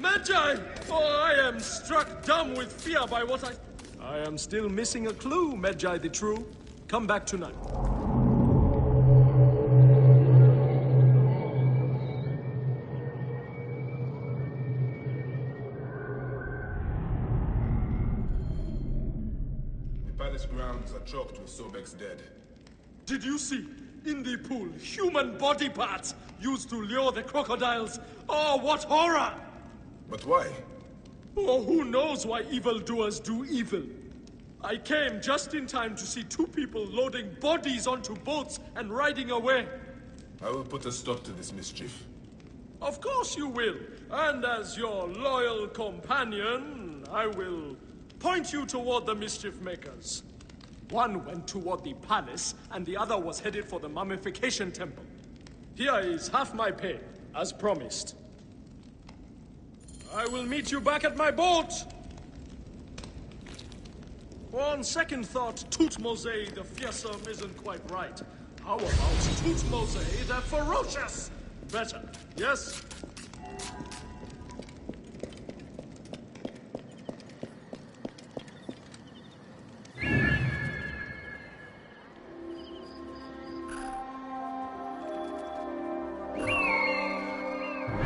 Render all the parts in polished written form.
Magi! Oh, I am struck dumb with fear by what I am still missing a clue, Magi the True. Come back tonight. The palace grounds are choked with Sobek's dead. Did you see? In the pool, human body parts used to lure the crocodiles. Oh, what horror! But why? Oh, who knows why evildoers do evil? I came just in time to see two people loading bodies onto boats and riding away. I will put a stop to this mischief. Of course you will. And as your loyal companion, I will point you toward the mischief makers. One went toward the palace, and the other was headed for the mummification temple. Here is half my pay, as promised. I will meet you back at my boat! On second thought, Tutmose the fearsome isn't quite right. How about Tutmose the ferocious? Better, yes?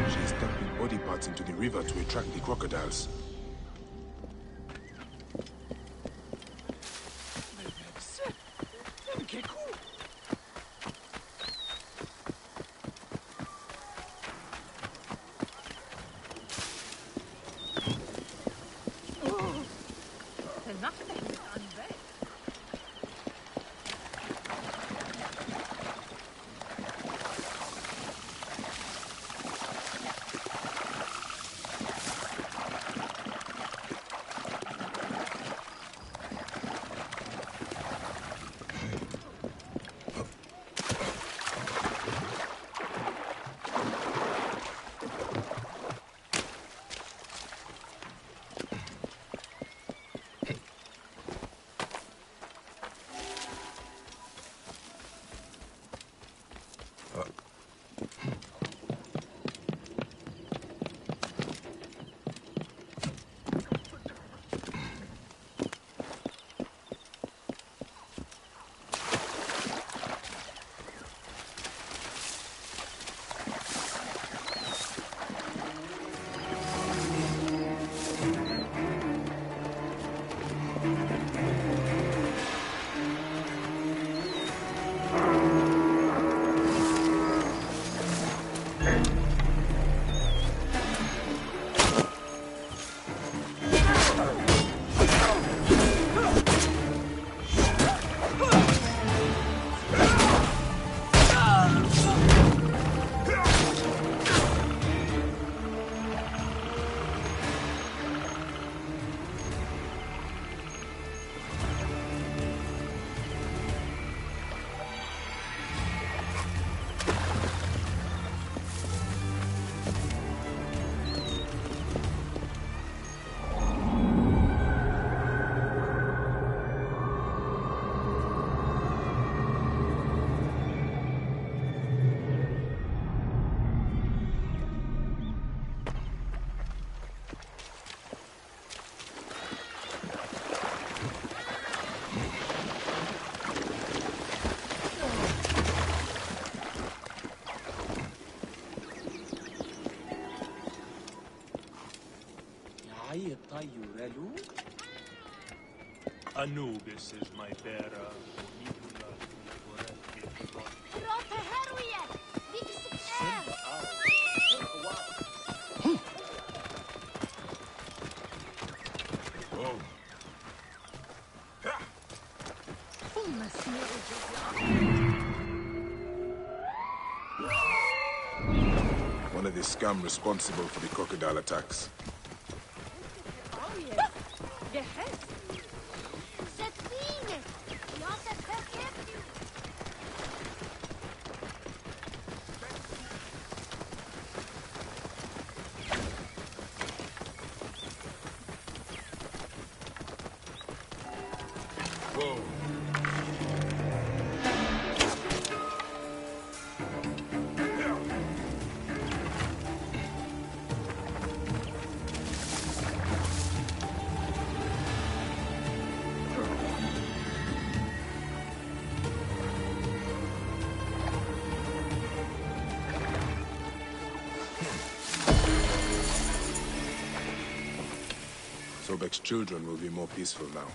She's dumping body parts into the river to attract the crocodiles. Anubis is my bearer. One of the scum responsible for the crocodile attacks. Sobek's children will be more peaceful now.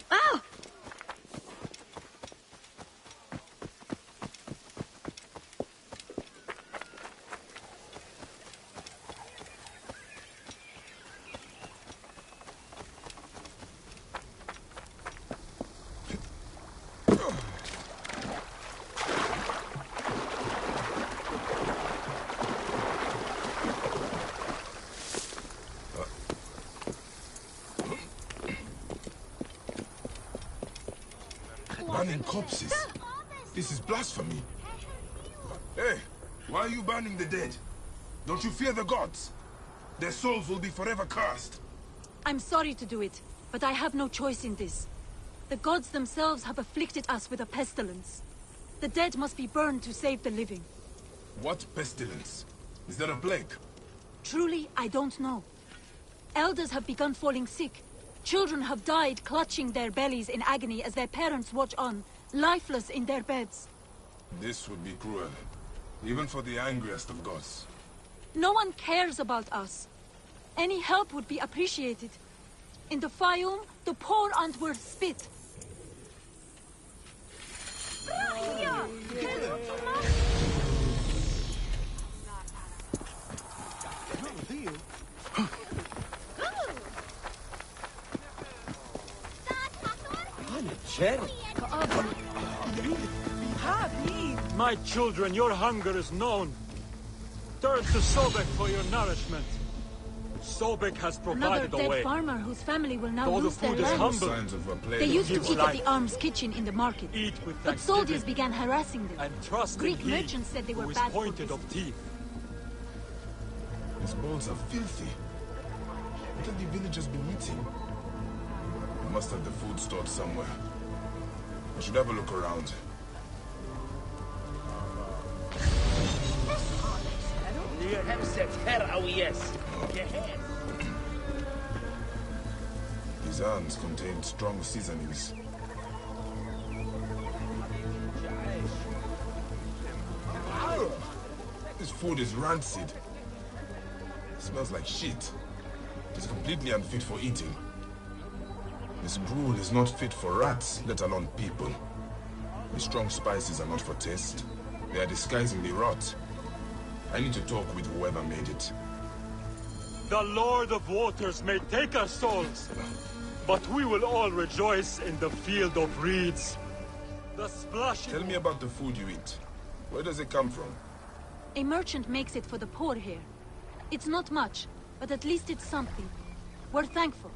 Ah! Burning corpses? This is blasphemy. Hey, why are you burning the dead? Don't you fear the gods? Their souls will be forever cursed. I'm sorry to do it, but I have no choice in this. The gods themselves have afflicted us with a pestilence. The dead must be burned to save the living. What pestilence? Is there a plague? Truly, I don't know. Elders have begun falling sick. Children have died clutching their bellies in agony as their parents watch on, lifeless in their beds. This would be cruel, even for the angriest of gods. No one cares about us. Any help would be appreciated. In the Fayum, the poor aren't worth spit. My children, your hunger is known. Turn to Sobek for your nourishment. Sobek has provided Another a way. dead farmer whose family will now Though the lose their food is land. humble, Signs of a plague. They used to gives eat at life. the arms kitchen in the market. Eat with But soldiers thanksgiving began harassing them. and trust Greek in He merchants said they were who is bad for pointed of business. teeth. These bowls are filthy. What have the villagers been eating? They must have the food stored somewhere. I should have a look around. These urns contain strong seasonings. This food is rancid. It smells like shit. It is completely unfit for eating. This gruel is not fit for rats, let alone people. The strong spices are not for taste. They are disguising the rot. I need to talk with whoever made it. The Lord of Waters may take our souls, but we will all rejoice in the field of reeds. The splashing... Tell me about the food you eat. Where does it come from? A merchant makes it for the poor here. It's not much, but at least it's something. We're thankful.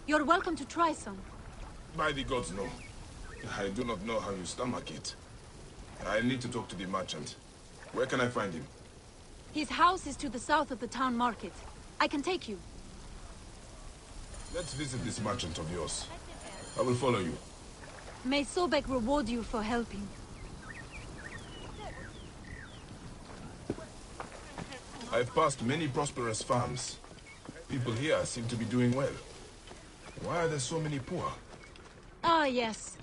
You're welcome to try some. By the gods, no. I do not know how you stomach it. I need to talk to the merchant. Where can I find him? His house is to the south of the town market. I can take you. Let's visit this merchant of yours. I will follow you. May Sobek reward you for helping. I've passed many prosperous farms. People here seem to be doing well. Why are there so many poor? Ah, yes.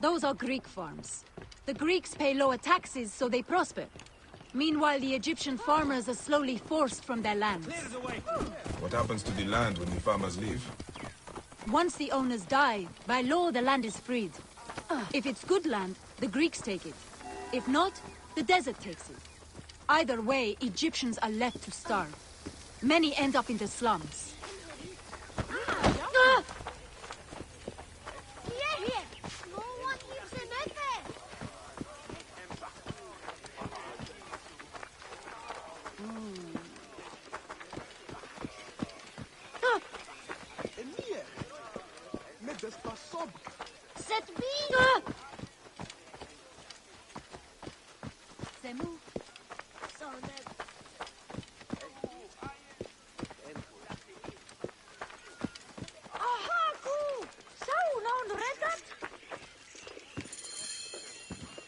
Those are Greek farms. The Greeks pay lower taxes, so they prosper. Meanwhile, the Egyptian farmers are slowly forced from their lands. What happens to the land when the farmers leave? Once the owners die, by law the land is freed. If it's good land, the Greeks take it. If not, the desert takes it. Either way, Egyptians are left to starve. Many end up in the slums.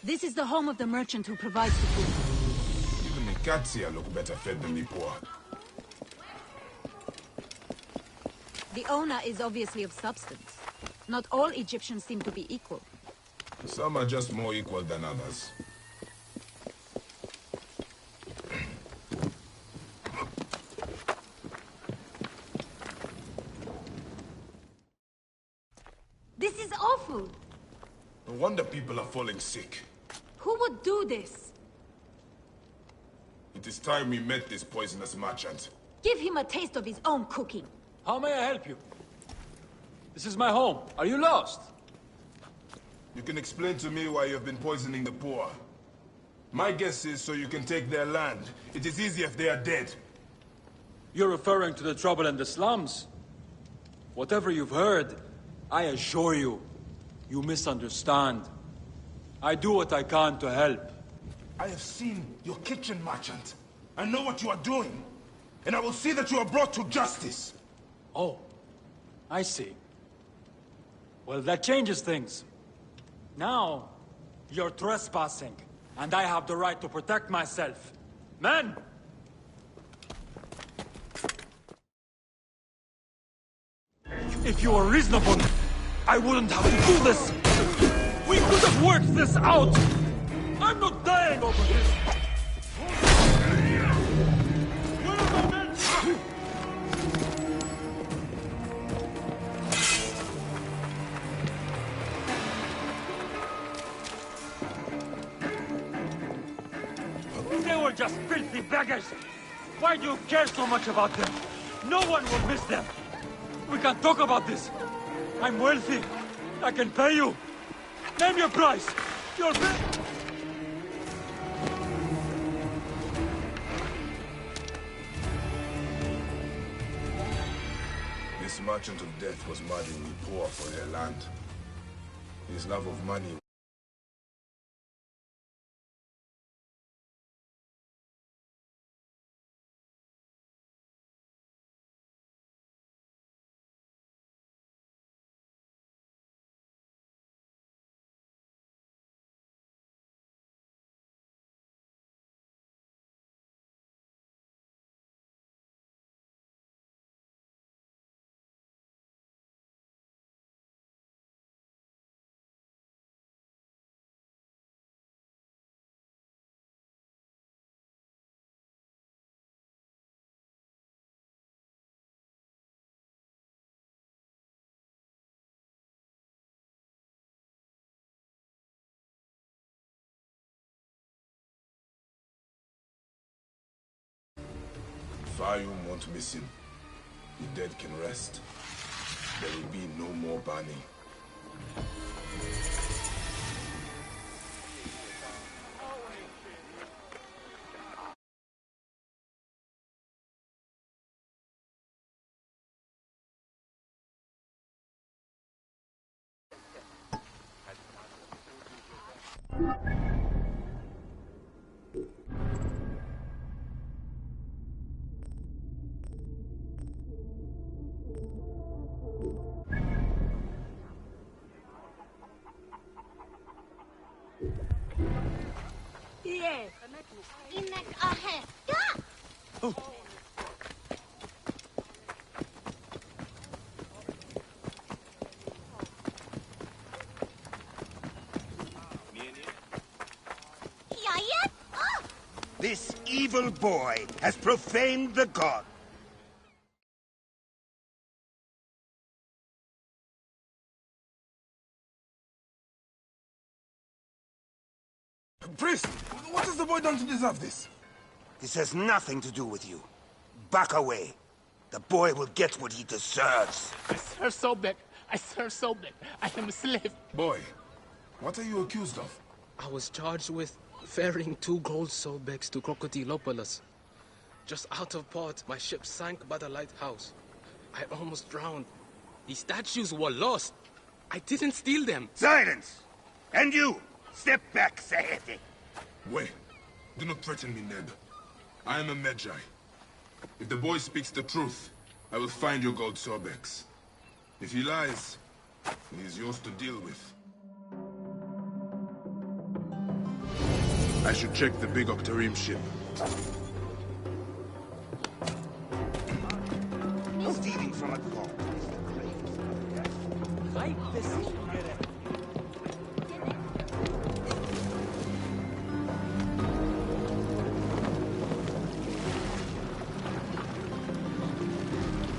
This is the home of the merchant who provides the food. Even the cats here look better fed than the poor. The owner is obviously of substance. Not all Egyptians seem to be equal. Some are just more equal than others. This is awful! No wonder people are falling sick. Who would do this? It is time we met this poisonous merchant. Give him a taste of his own cooking. How may I help you? This is my home. Are you lost? You can explain to me why you've been poisoning the poor. My guess is so you can take their land. It is easier if they are dead. You're referring to the trouble in the slums? Whatever you've heard, I assure you, you misunderstand. I do what I can to help. I have seen your kitchen, merchant. I know what you are doing. And I will see that you are brought to justice. Oh, I see. Well, that changes things. Now, you're trespassing, and I have the right to protect myself. Men! If you were reasonable, I wouldn't have to do this! We could have worked this out! I'm not dying over this! Where are my men? They were just filthy beggars! Why do you care so much about them? No one will miss them! We can talk about this! I'm wealthy! I can pay you! Name your price! Your bid! This merchant of death was murdering the poor for their land. His love of money. Fayum won't miss him. The dead can rest. There will be no more burning. This evil boy has profaned the god. Priest, what has the boy done to deserve this? This has nothing to do with you. Back away. The boy will get what he deserves. I serve Sobek. I serve Sobek. I am a slave. Boy, what are you accused of? I was charged with ferrying 2 gold Sobeks to Crocodilopolis. Just out of port, my ship sank by the lighthouse. I almost drowned. The statues were lost. I didn't steal them. Silence! And you! Step back, Saethi. Wait. Do not threaten me, Neb. I am a Magi. If the boy speaks the truth, I will find your gold Sobex. If he lies, he is yours to deal with. I should check the big Octarim ship. Stealing from a god is the greatest.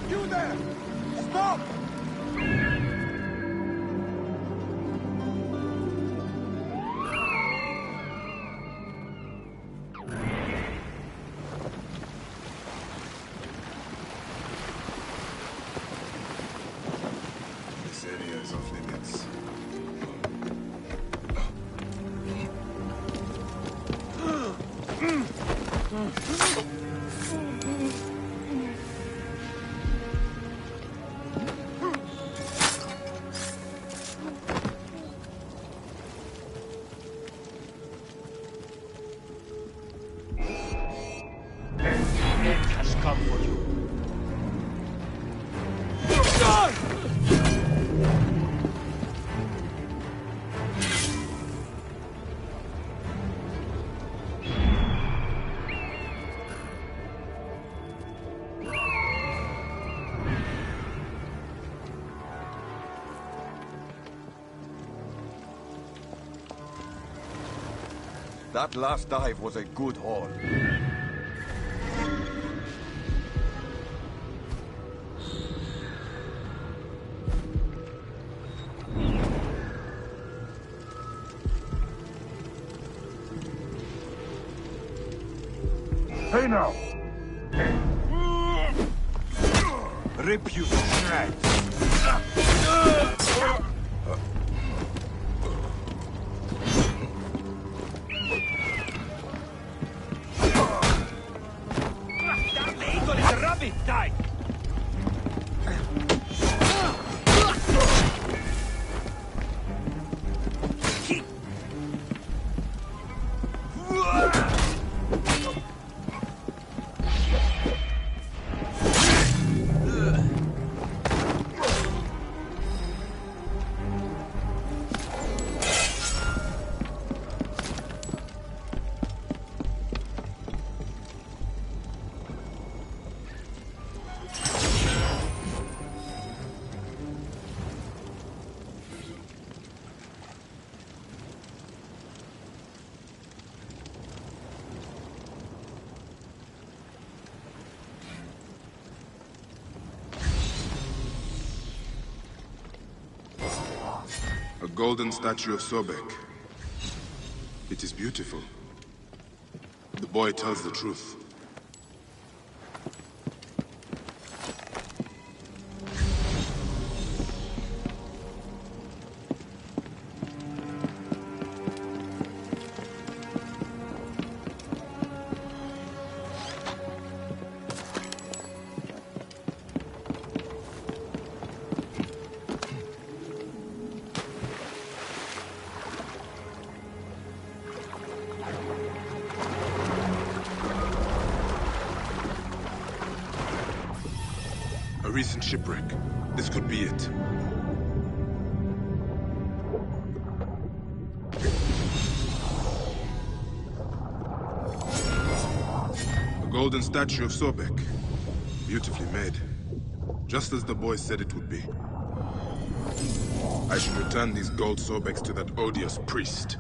You there! Stop! This area is off limits. Has come for you. That last dive was a good haul. Hey now! Rip you to shreds. The eagle is a rabbit! Die! A golden statue of Sobek. It is beautiful. The boy tells the truth. A recent shipwreck. This could be it. A golden statue of Sobek. Beautifully made. Just as the boy said it would be. I should return these gold Sobeks to that odious priest.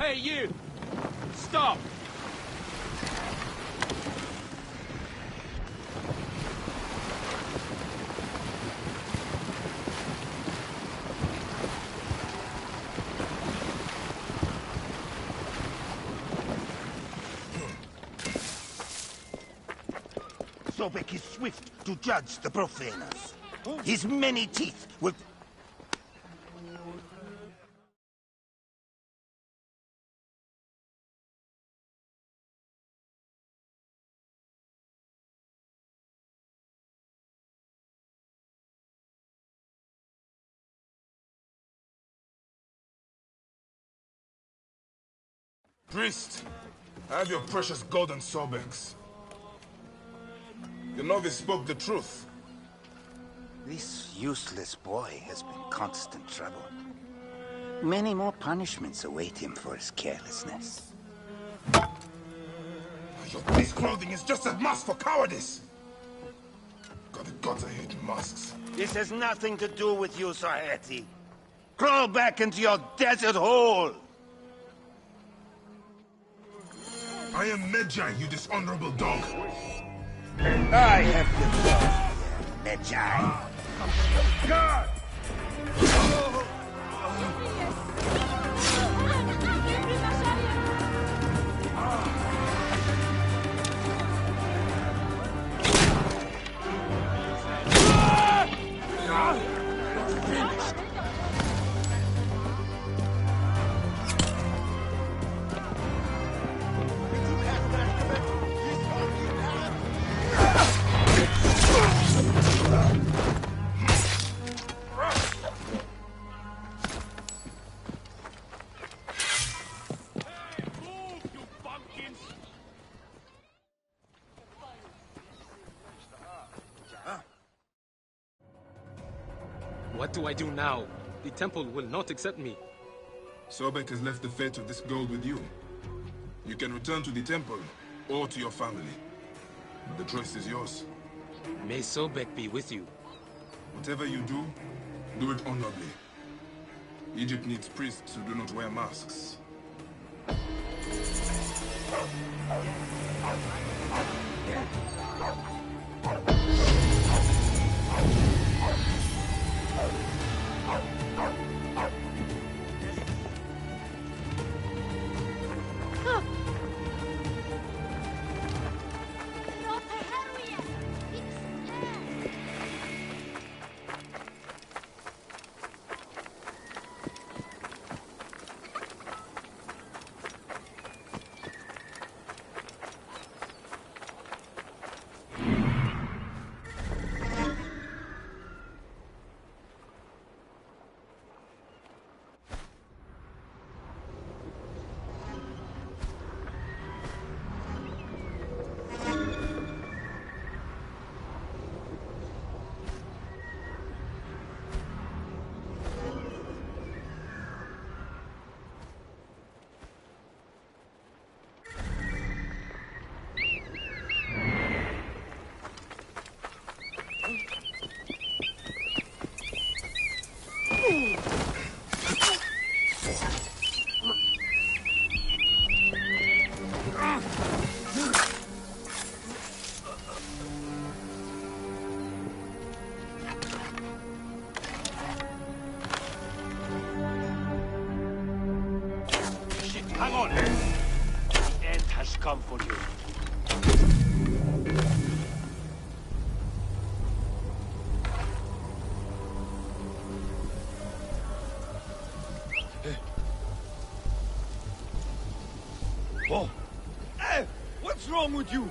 Hey, you! Stop! Sobek is swift to judge the profaners. His many teeth will... Priest, I have your precious golden Sobex. The novice spoke the truth. This useless boy has been constant trouble. Many more punishments await him for his carelessness. Your priest clothing is just a mask for cowardice. God, the gods, I hate masks. This has nothing to do with you, Saheti. Crawl back into your desert hole! I am Medjay, you dishonorable dog. I have the Medjay. God! What do I do now? The temple will not accept me. Sobek has left the fate of this gold with you. You can return to the temple, or to your family. The choice is yours. May Sobek be with you. Whatever you do, do it honorably. Egypt needs priests who do not wear masks. Hang on. The end has come for you. Oh. Hey, what's wrong with you?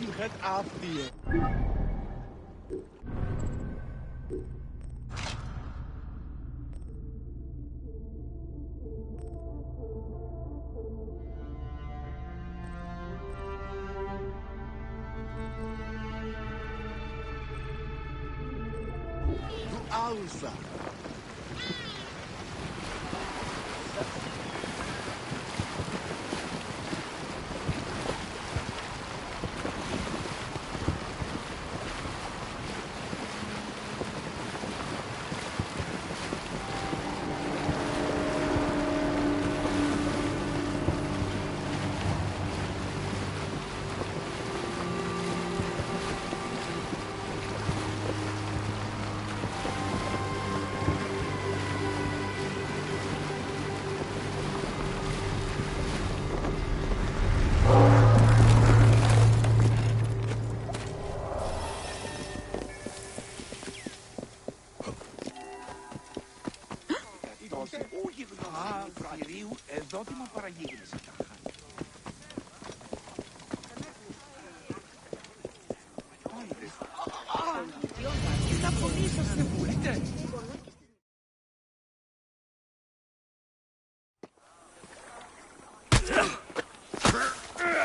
you head out there. Alza.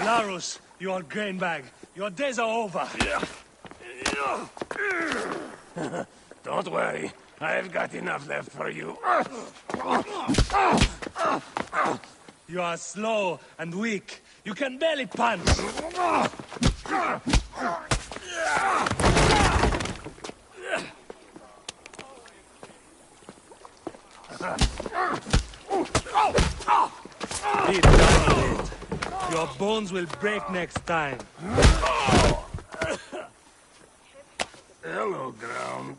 Larus, you old grain bag. Your days are over. Don't worry. I've got enough left for you. You are slow and weak. You can barely punch. Be done with it. Your bones will break next time. Hello, ground.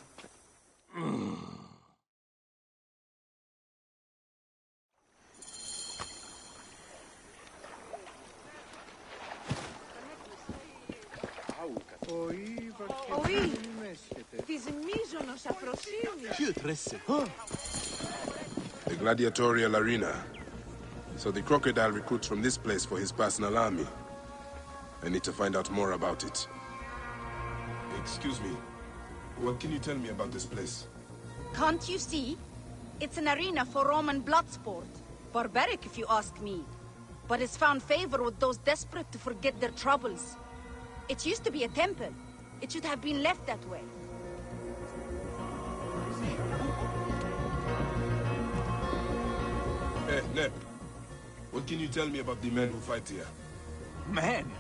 The gladiatorial arena. So the crocodile recruits from this place for his personal army. I need to find out more about it. Excuse me. What can you tell me about this place? Can't you see? It's an arena for Roman blood sport. Barbaric, if you ask me. But it's found favor with those desperate to forget their troubles. It used to be a temple. It should have been left that way. Hey, Nep. What can you tell me about the men who fight here? Men?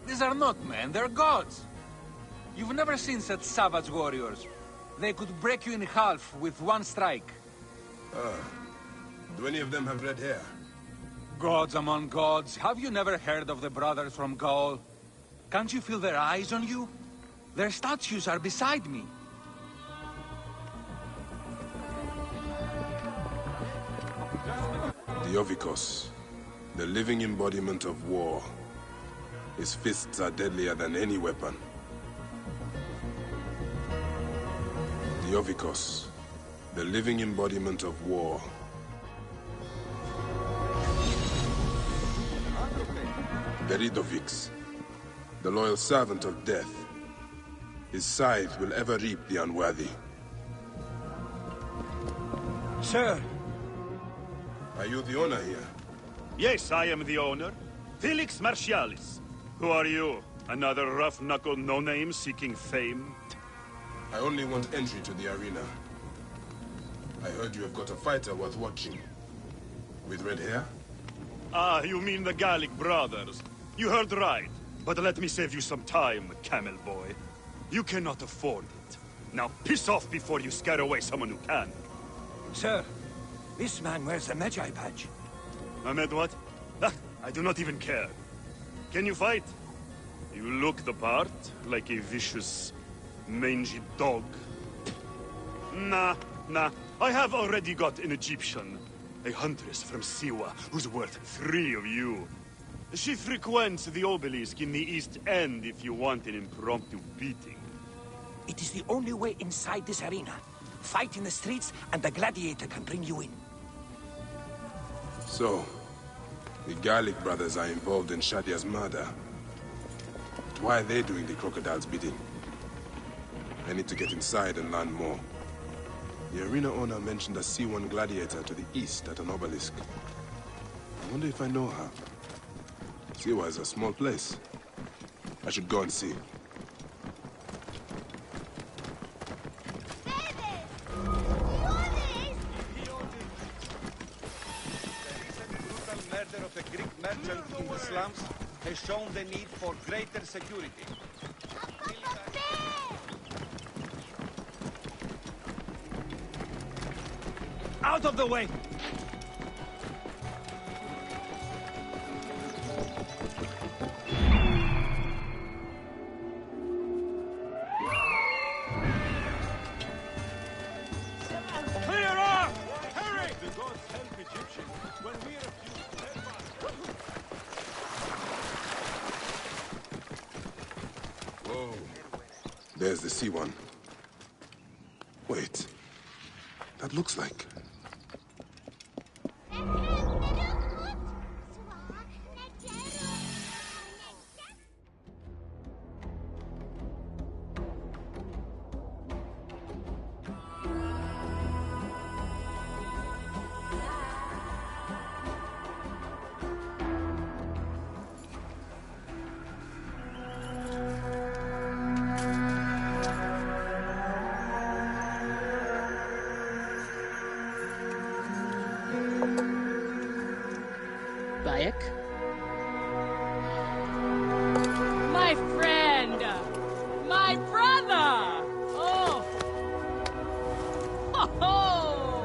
These are not men, they're gods. You've never seen such savage warriors. They could break you in half with one strike. Do any of them have red hair? Gods among gods, have you never heard of the brothers from Gaul? Can't you feel their eyes on you? Their statues are beside me. The Ovikos, the living embodiment of war. His fists are deadlier than any weapon. The Ovikos, the living embodiment of war. Beridovix, the loyal servant of death. His scythe will ever reap the unworthy. Sir! Are you the owner here? Yes, I am the owner. Felix Martialis. Who are you? Another rough-knuckle no-name seeking fame? I only want entry to the arena. I heard you have got a fighter worth watching. With red hair? Ah, you mean the Gallic brothers. You heard right. But let me save you some time, camel boy. You cannot afford it. Now piss off before you scare away someone who can. Sir, this man wears the Magi badge. Ahmed, what? Ah, I do not even care. Can you fight? You look the part, like a vicious, mangy dog. Nah. I have already got an Egyptian. A huntress from Siwa, who's worth 3 of you. She frequents the obelisk in the East End if you want an impromptu beating. It is the only way inside this arena. Fight in the streets, and the gladiator can bring you in. So, the Gallic brothers are involved in Shadia's murder. why are they doing the crocodile's bidding? I need to get inside and learn more. The arena owner mentioned a C1 gladiator to the east at an obelisk. I wonder if I know her. Siwa is a small place. I should go and see. Murder of a Greek merchant in the slums has shown the need for greater security. Out of the way! Clear off! Hurry! The gods help Egyptians when we refuse to help us. Whoa. There's the C1. Wait. That looks like... My friend! My brother! Oh! Oh!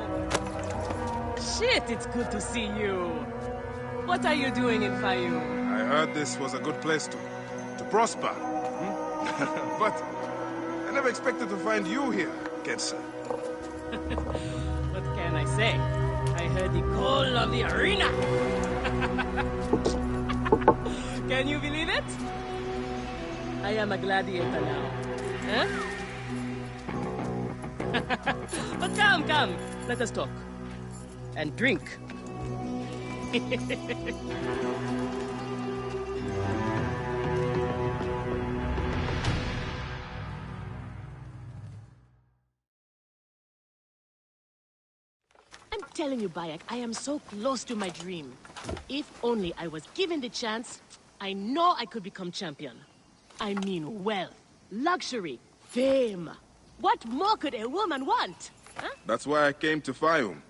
Shit, it's good to see you. What are you doing in Fayoum? I heard this was a good place to prosper. But I never expected to find you here, Ketsa. What can I say? I heard the call of the arena. Can you believe it? I am a gladiator now. Huh? But come. Let us talk. And drink. I'm telling you, Bayek, I am so close to my dream. If only I was given the chance, I know I could become champion. I mean wealth, luxury, fame. What more could a woman want? Huh? That's why I came to Fayoum.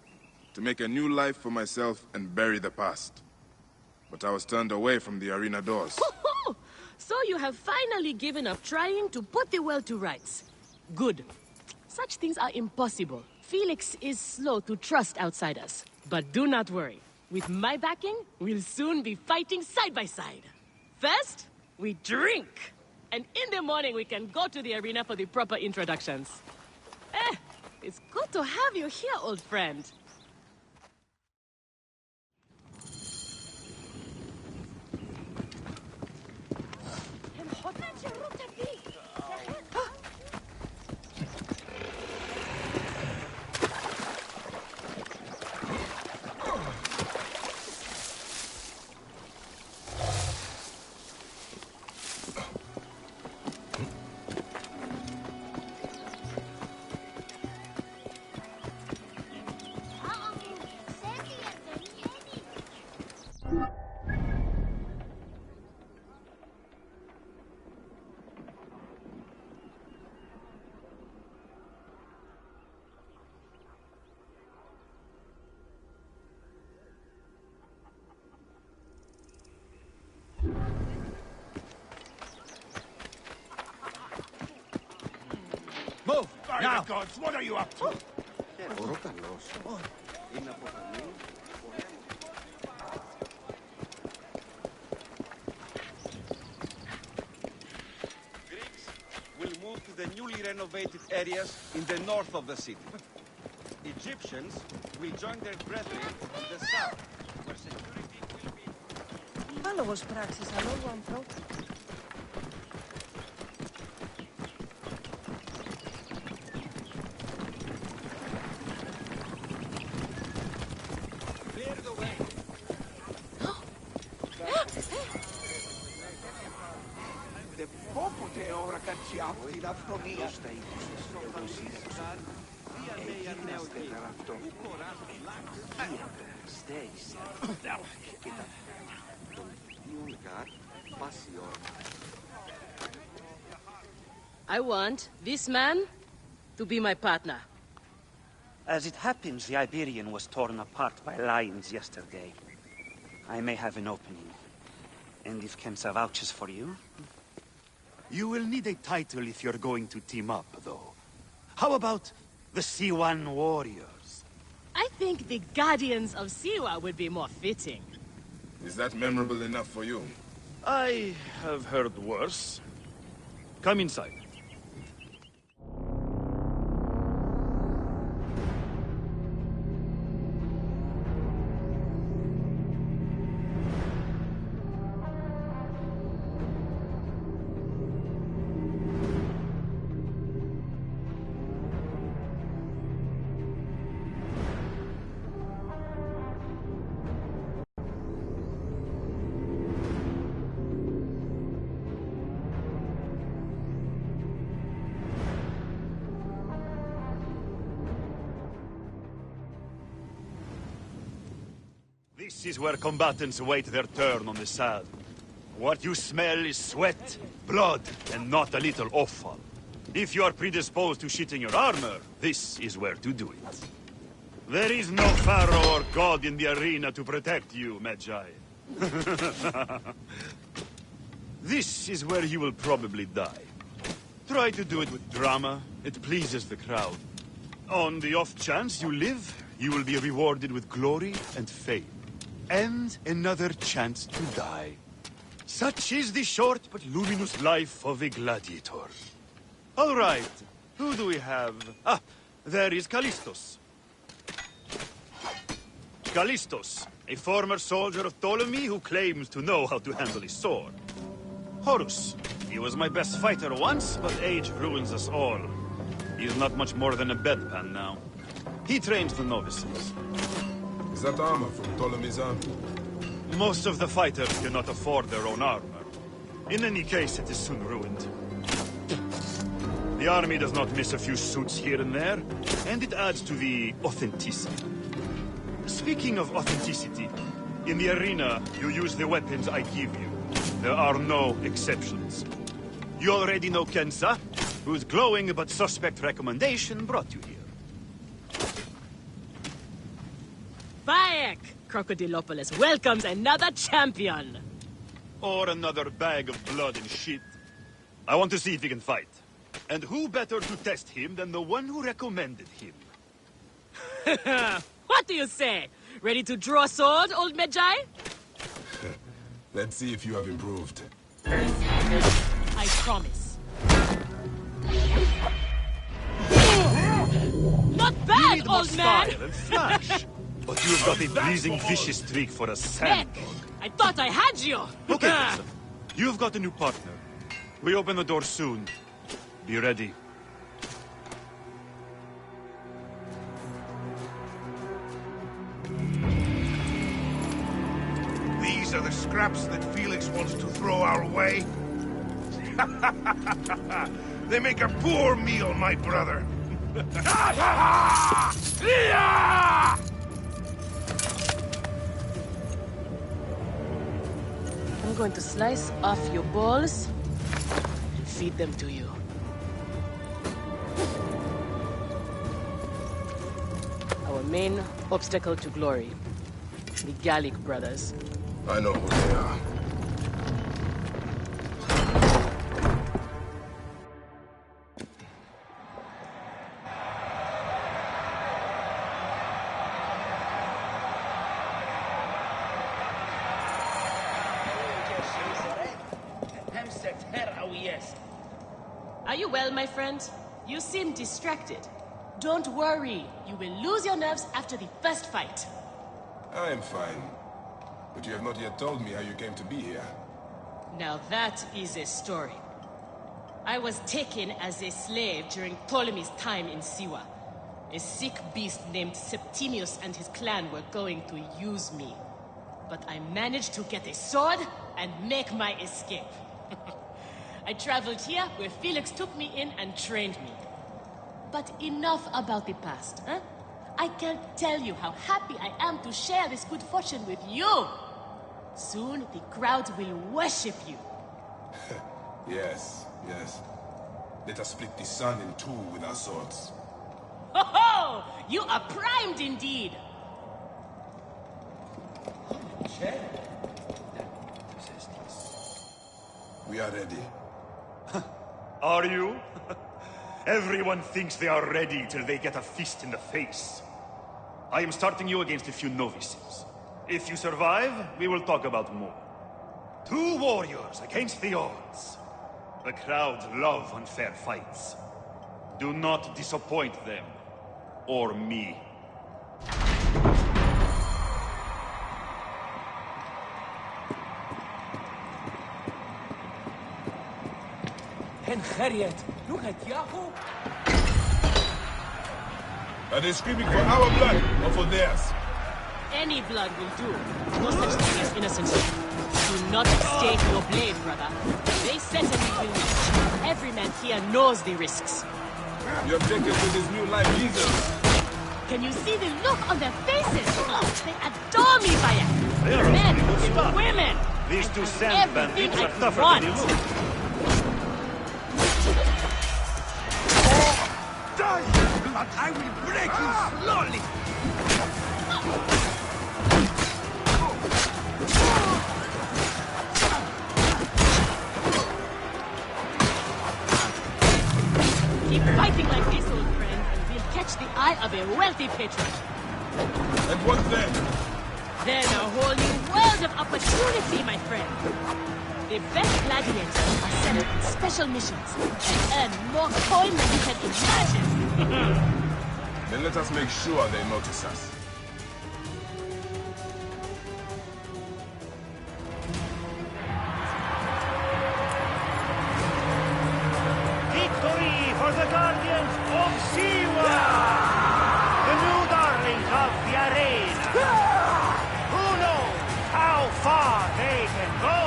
To make a new life for myself and bury the past. But I was turned away from the arena doors. So you have finally given up trying to put the world to rights. Good. Such things are impossible. Felix is slow to trust outsiders. But do not worry. With my backing, we'll soon be fighting side by side. First, we drink. And in the morning, we can go to the arena for the proper introductions. It's good to have you here, old friend. Move! By Now! the gods, what are you up to? Greeks will move to the newly renovated areas in the north of the city. Egyptians will join their brethren in the south, where security will be... Άλογος πράξης, αλόγου ανθρώπου. The I want this man to be my partner. As it happens, the Iberian was torn apart by lions yesterday. I may have an opening. And if Kemsa vouches for you? You will need a title if you're going to team up, though. How about the C1 Warriors? I think the Guardians of Siwa would be more fitting. Is that memorable enough for you? I have heard worse. Come inside. This is where combatants wait their turn on the saddle. What you smell is sweat, blood, and not a little offal. If you are predisposed to shitting your armor, this is where to do it. There is no pharaoh or god in the arena to protect you, Magi. This is where you will probably die. Try to do it with drama. It pleases the crowd. On the off chance you live, you will be rewarded with glory and fame. And another chance to die. Such is the short but luminous life of a gladiator. All right, who do we have? Ah, there is Callistos. Callistos, a former soldier of Ptolemy who claims to know how to handle a sword. Horus, he was my best fighter once, but age ruins us all. He is not much more than a bedpan now. He trains the novices. Is that armor from Ptolemy's army? Most of the fighters cannot afford their own armor. In any case, it is soon ruined. The army does not miss a few suits here and there, and it adds to the authenticity. Speaking of authenticity, in the arena, you use the weapons I give you. There are no exceptions. You already know Kensa, whose glowing but suspect recommendation brought you here. Bayek! Crocodilopolis welcomes another champion! Or another bag of blood and shit. I want to see if he can fight. And who better to test him than the one who recommended him? What do you say? Ready to draw sword, old Magi? Let's see if you have improved. I promise. Not bad, old man! And flash. But you've got a pleasing vicious streak for a sand dog. I thought I had you! Okay, listen. You've got a new partner. We open the door soon. Be ready. These are the scraps that Felix wants to throw our way? They make a poor meal, my brother. I'm going to slice off your balls and feed them to you. Our main obstacle to glory, the Gallic brothers. I know who they are. Are you well, my friend? You seem distracted. Don't worry. You will lose your nerves after the first fight. I am fine. But you have not yet told me how you came to be here. Now that is a story. I was taken as a slave during Ptolemy's time in Siwa. A sick beast named Septimius and his clan were going to use me. But I managed to get a sword and make my escape. I traveled here where Felix took me in and trained me. But enough about the past, huh? I can't tell you how happy I am to share this good fortune with you. Soon, the crowd will worship you. Yes, yes. Let us split the sun in two with our swords. Ho ho! You are primed indeed! We are ready. Are you? Everyone thinks they are ready till they get a fist in the face. I am starting you against a few novices. If you survive, we will talk about more. 2 warriors against the odds. The crowd love unfair fights. Do not disappoint them. Or me. And Harriet, look at Yahoo! Are they screaming for our blood or for theirs? Any blood will do. No such thing as innocence. Do not stake your blade, brother. They certainly will not. Every man here knows the risks. You objected to this new life Jesus. Can you see the look on their faces? Oh, they adore me, Bayek. They are Men good and stuff. women. These two sand Everything bandits I are could tougher want. than they look. Die, blood! I will break you slowly! Keep fighting like this, old friend, and we'll catch the eye of a wealthy patron. And what then? Then a whole new world of opportunity, my friend. The best gladiators are sent on special missions and earn more coin than you can imagine. Then let us make sure they notice us. Victory for the Guardians of Siwa! The new darlings of the arena! Who knows how far they can go?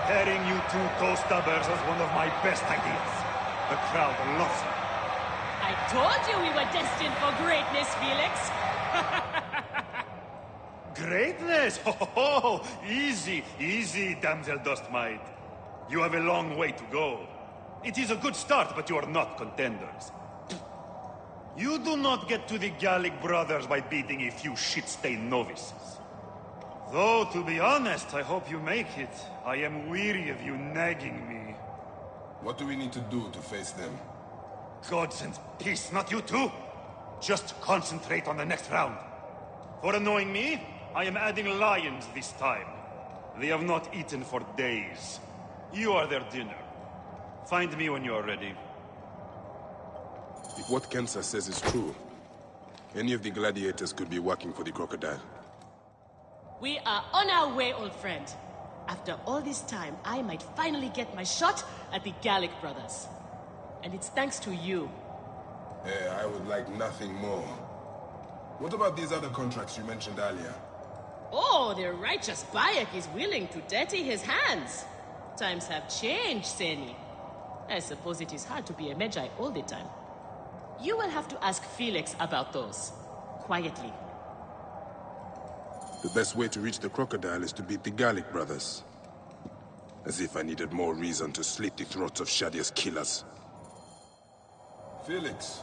Pairing you two toe-stubbers was one of my best ideas. The crowd loves it. I told you we were destined for greatness, Felix. Greatness? Oh, easy, easy, damsel Dustmite. You have a long way to go. It is a good start, but you are not contenders. You do not get to the Gallic brothers by beating a few shit-stained novices. Though, to be honest, I hope you make it. I am weary of you nagging me. What do we need to do to face them? Gods and peace, not you two. Just concentrate on the next round. For annoying me, I am adding lions this time. They have not eaten for days. You are their dinner. Find me when you are ready. If what Kensa says is true, any of the gladiators could be working for the crocodile. We are on our way, old friend. After all this time, I might finally get my shot at the Gallic brothers. And it's thanks to you. I would like nothing more. What about these other contracts you mentioned earlier? Oh, the righteous Bayek is willing to dirty his hands. Times have changed, Seni. I suppose it is hard to be a Magi all the time. You will have to ask Felix about those. Quietly. The best way to reach the crocodile is to beat the Gallic brothers. As if I needed more reason to slit the throats of Shadia's killers. Felix,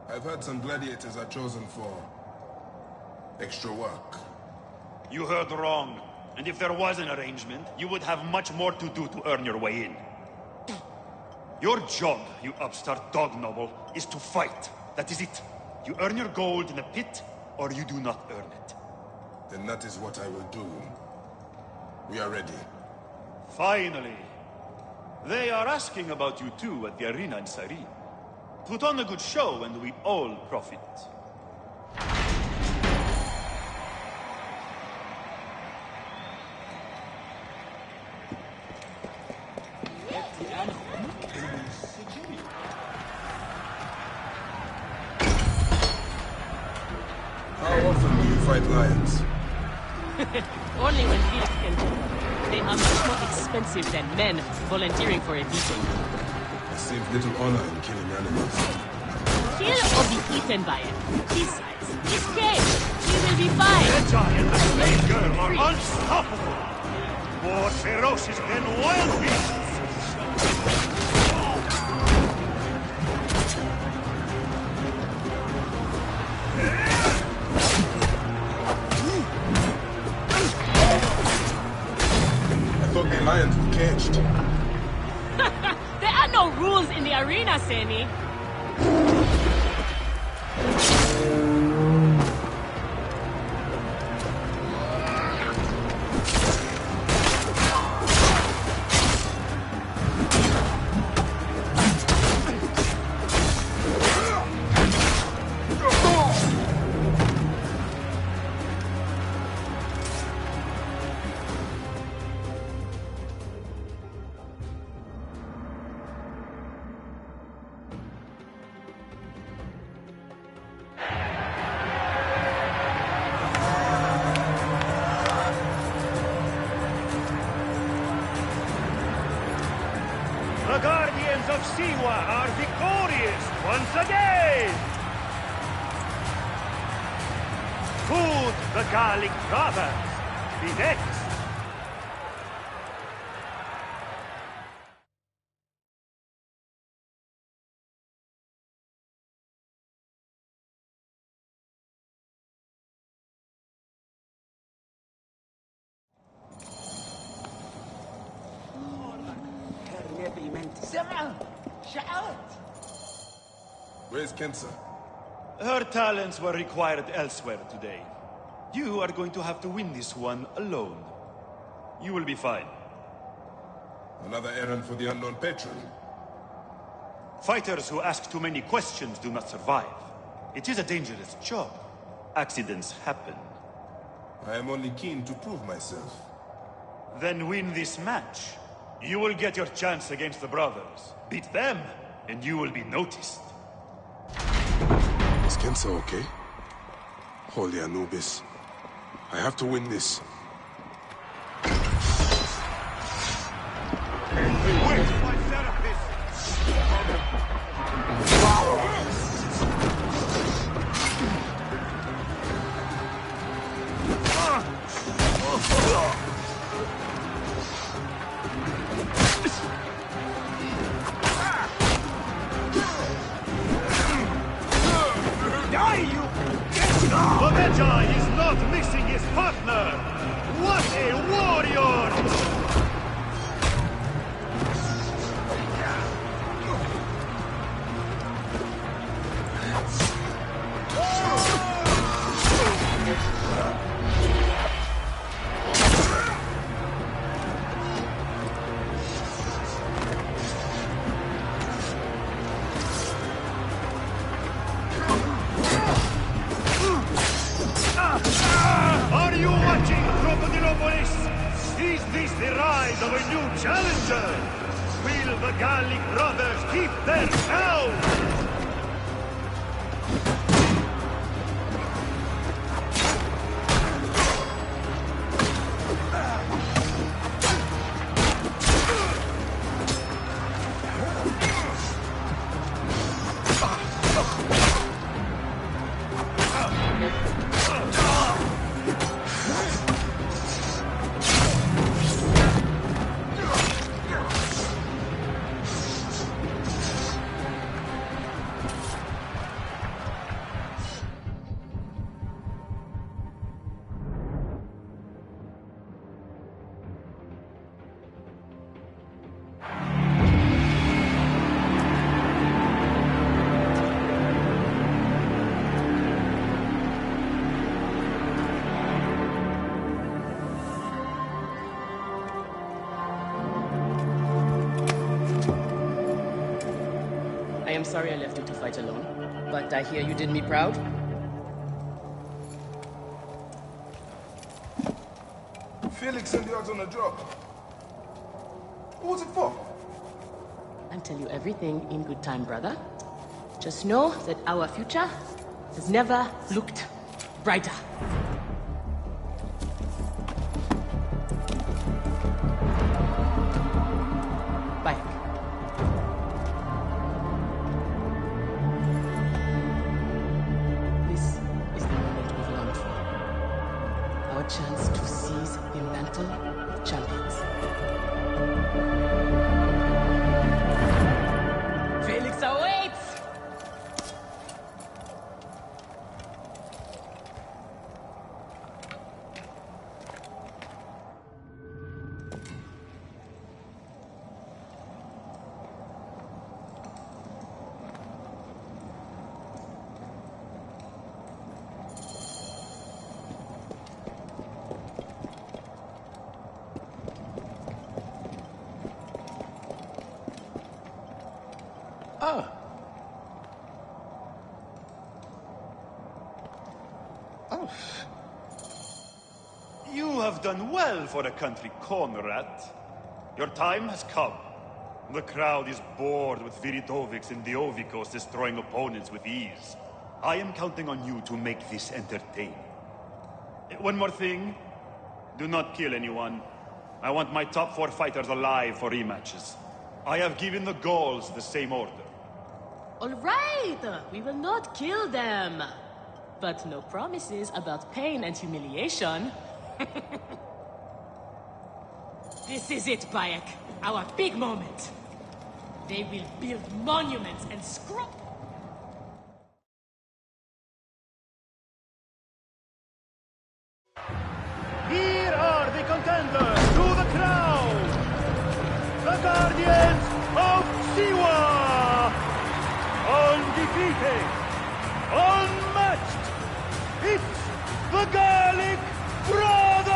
I've heard some gladiators are chosen for extra work. You heard wrong. And if there was an arrangement, you would have much more to do to earn your way in. Your job, you upstart dog noble, is to fight. That is it. You earn your gold in a pit, or you do not earn it. Then that is what I will do. We are ready. Finally. They are asking about you too at the arena in Sarin. Put on a good show and we all profit. How often do you fight lions? Only when Felix can do it. They are much more expensive than men volunteering for a beating. I sees little honor in killing animals. Kill or be eaten by it. Besides, he's caged. He will be fine. The giant and the maid girl are unstoppable. More ferocious than wild beasts. The lions were caged. There are no rules in the arena, Sammy. The Guardians of Siwa are victorious once again! Food the Gallic brothers! Be next! Where's Kensa? Her talents were required elsewhere today. You are going to have to win this one alone. You will be fine. Another errand for the unknown patron. Fighters who ask too many questions do not survive. It is a dangerous job. Accidents happen. I am only keen to prove myself. Then win this match. You will get your chance against the brothers. Beat them, and you will be noticed. Is Kensa okay? Holy Anubis. I have to win this. Wait, my therapist! Die, you! The Magi is not missing his partner! What a warrior! Are you watching, Crocodilopolis? Is this the rise of a new challenger? Will the Gallic brothers keep their town? I am sorry I left you to fight alone, but I hear you did me proud. Felix sent you out on a job. What was it for? I'll tell you everything in good time, brother. Just know that our future has never looked brighter. Oh. Oh. You have done well for a country corn rat. Your time has come. The crowd is bored with Viridovics and Diovikos destroying opponents with ease. I am counting on you to make this entertaining. One more thing. Do not kill anyone. I want my top 4 fighters alive for rematches. I have given the Gauls the same order. All right, we will not kill them. But no promises about pain and humiliation. This is it, Bayek. Our big moment. They will build monuments and scroll. Here are the contenders to the crown! The Guardians of Siwa! Undefeated! Unmatched! It's the Gallic Brothers!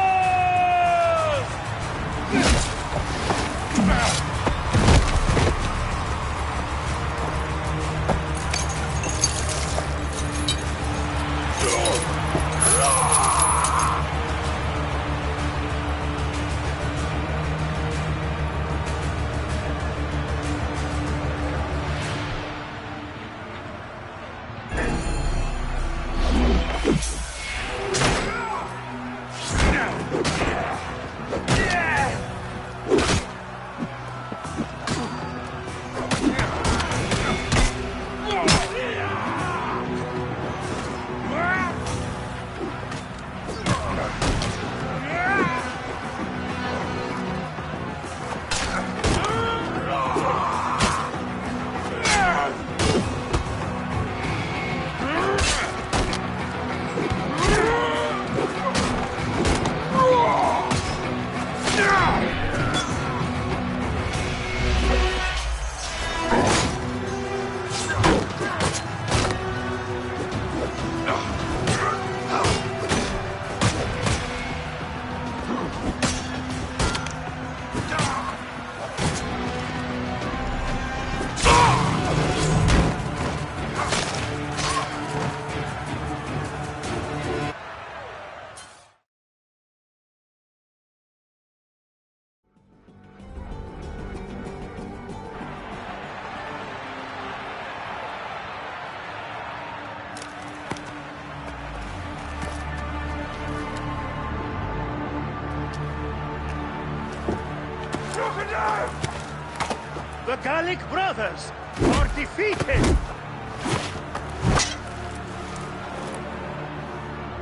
The Gallic Brothers are defeated!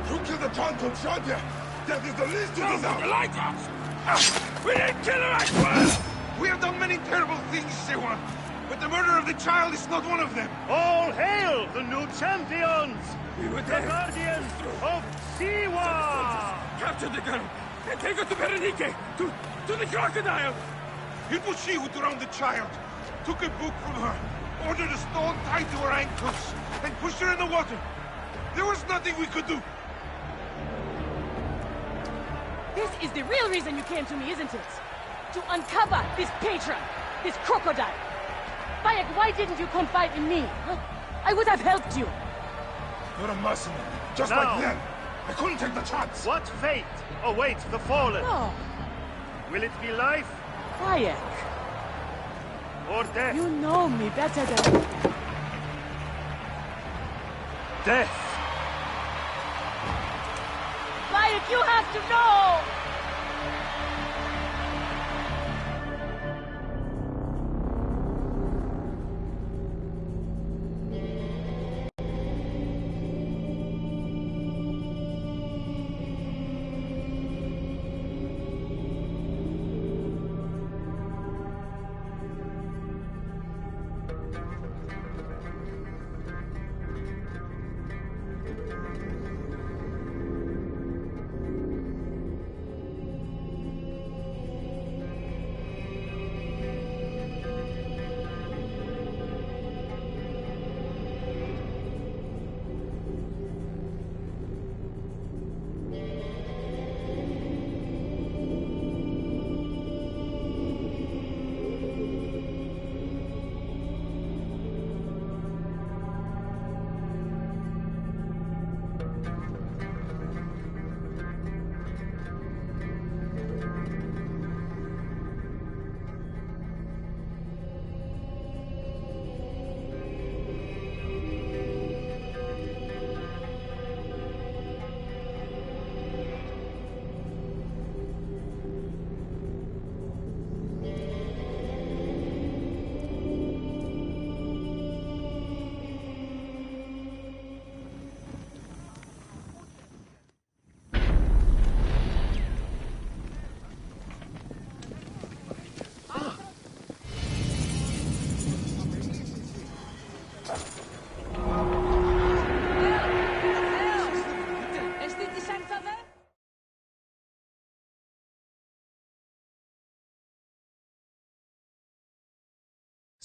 You killed the Tonto Champion! That is the least you deserve! The lighthouse! We didn't kill her, I swear! We have done many terrible things, Siwan, but the murder of the child is not one of them. All hail the new champions! We were The there. Guardians of Siwa! Capture the girl and take her to Berenike, to the crocodile! It was she who drowned the child, took a book from her, ordered a stone tied to her ankles, and pushed her in the water. There was nothing we could do. This is the real reason you came to me, isn't it? To uncover this patron, this crocodile. Bayek, why didn't you confide in me? Huh? I would have helped you. You're a mercenary, just Now, like them. I couldn't take the chance. What fate awaits the fallen? No. Will it be life Bayek, or death? you know me better than... Death! Bayek, you have to know!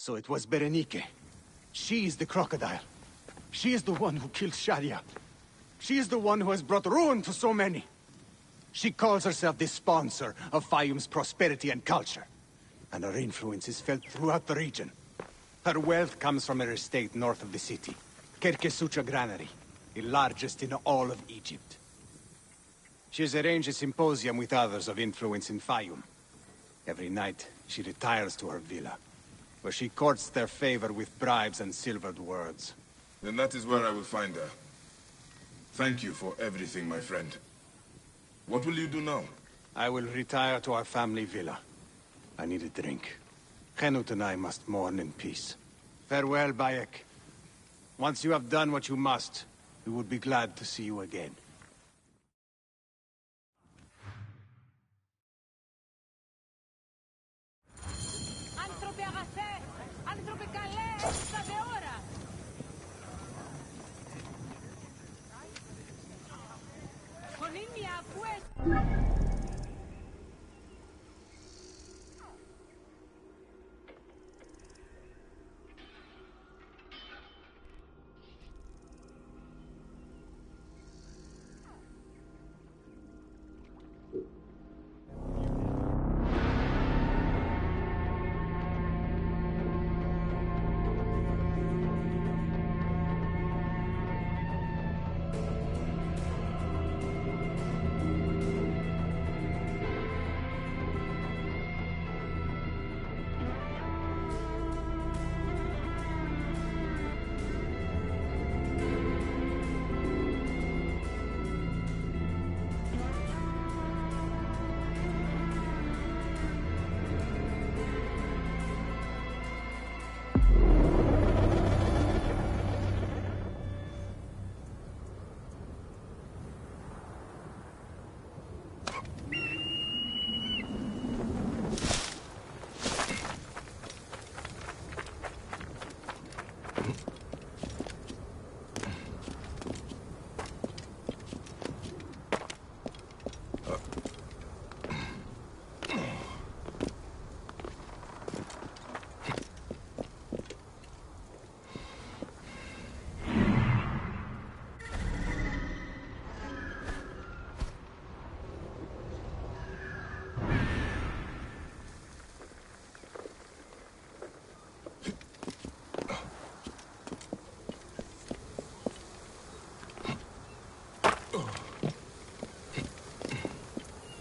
So it was Berenike. She is the crocodile. She is the one who killed Shadia. She is the one who has brought ruin to so many. She calls herself the sponsor of Fayum's prosperity and culture. And her influence is felt throughout the region. Her wealth comes from her estate north of the city. Kerkesucha Granary, the largest in all of Egypt. She has arranged a symposium with others of influence in Fayum. Every night, she retires to her villa, where she courts their favor with bribes and silvered words. Then that is where I will find her. Thank you for everything, my friend. What will you do now? I will retire to our family villa. I need a drink. Henut and I must mourn in peace. Farewell, Bayek. Once you have done what you must, we would be glad to see you again.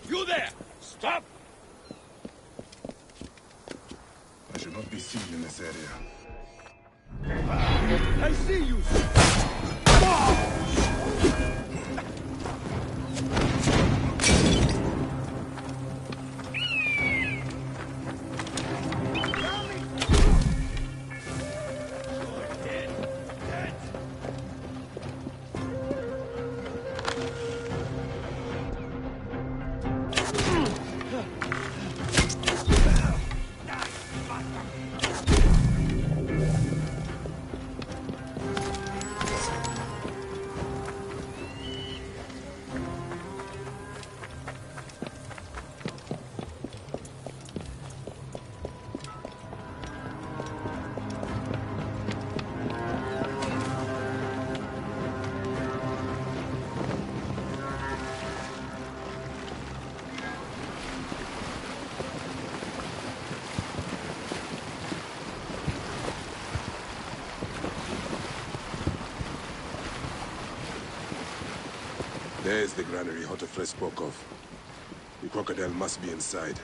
You there! Stop! I should not be seen in this area. I see you! There's the granary Hotefre spoke of. The crocodile must be inside.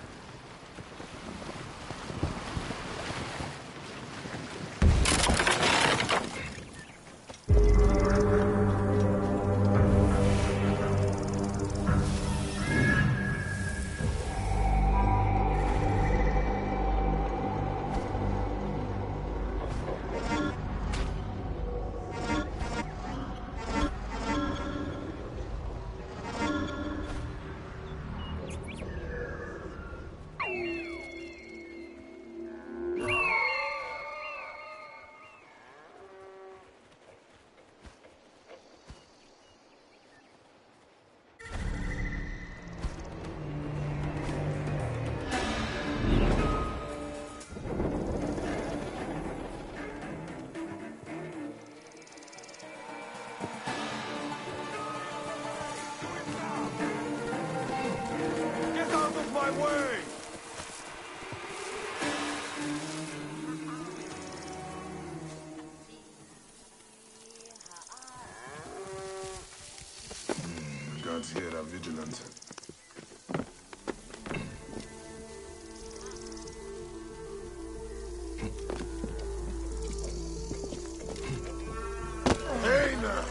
vigilant. Hey now!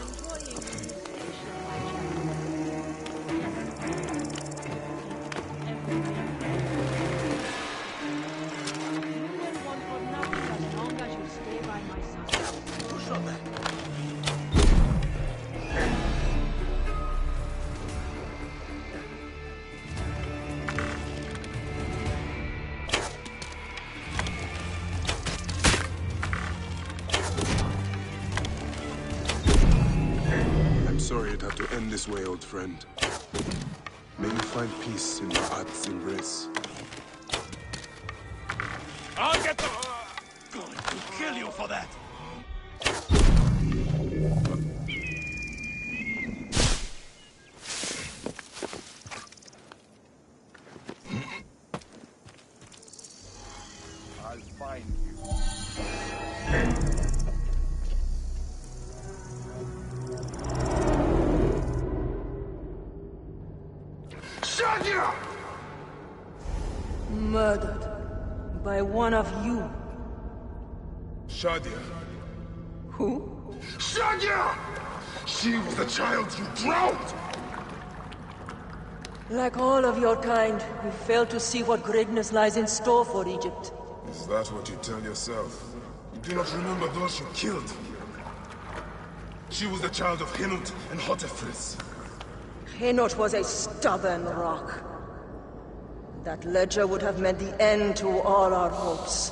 I'm sorry it had to end this way, old friend. May you find peace in your heart's embrace. I'll get the... going to kill you for that! I'll find you. Shadia! Murdered by one of you. Shadia. Who? Shadia! She was the child you drowned! Like all of your kind, you fail to see what greatness lies in store for Egypt. Is that what you tell yourself? You do not remember those you killed. She was the child of Hinut and Hotefres. Henot was a stubborn rock. That ledger would have meant the end to all our hopes.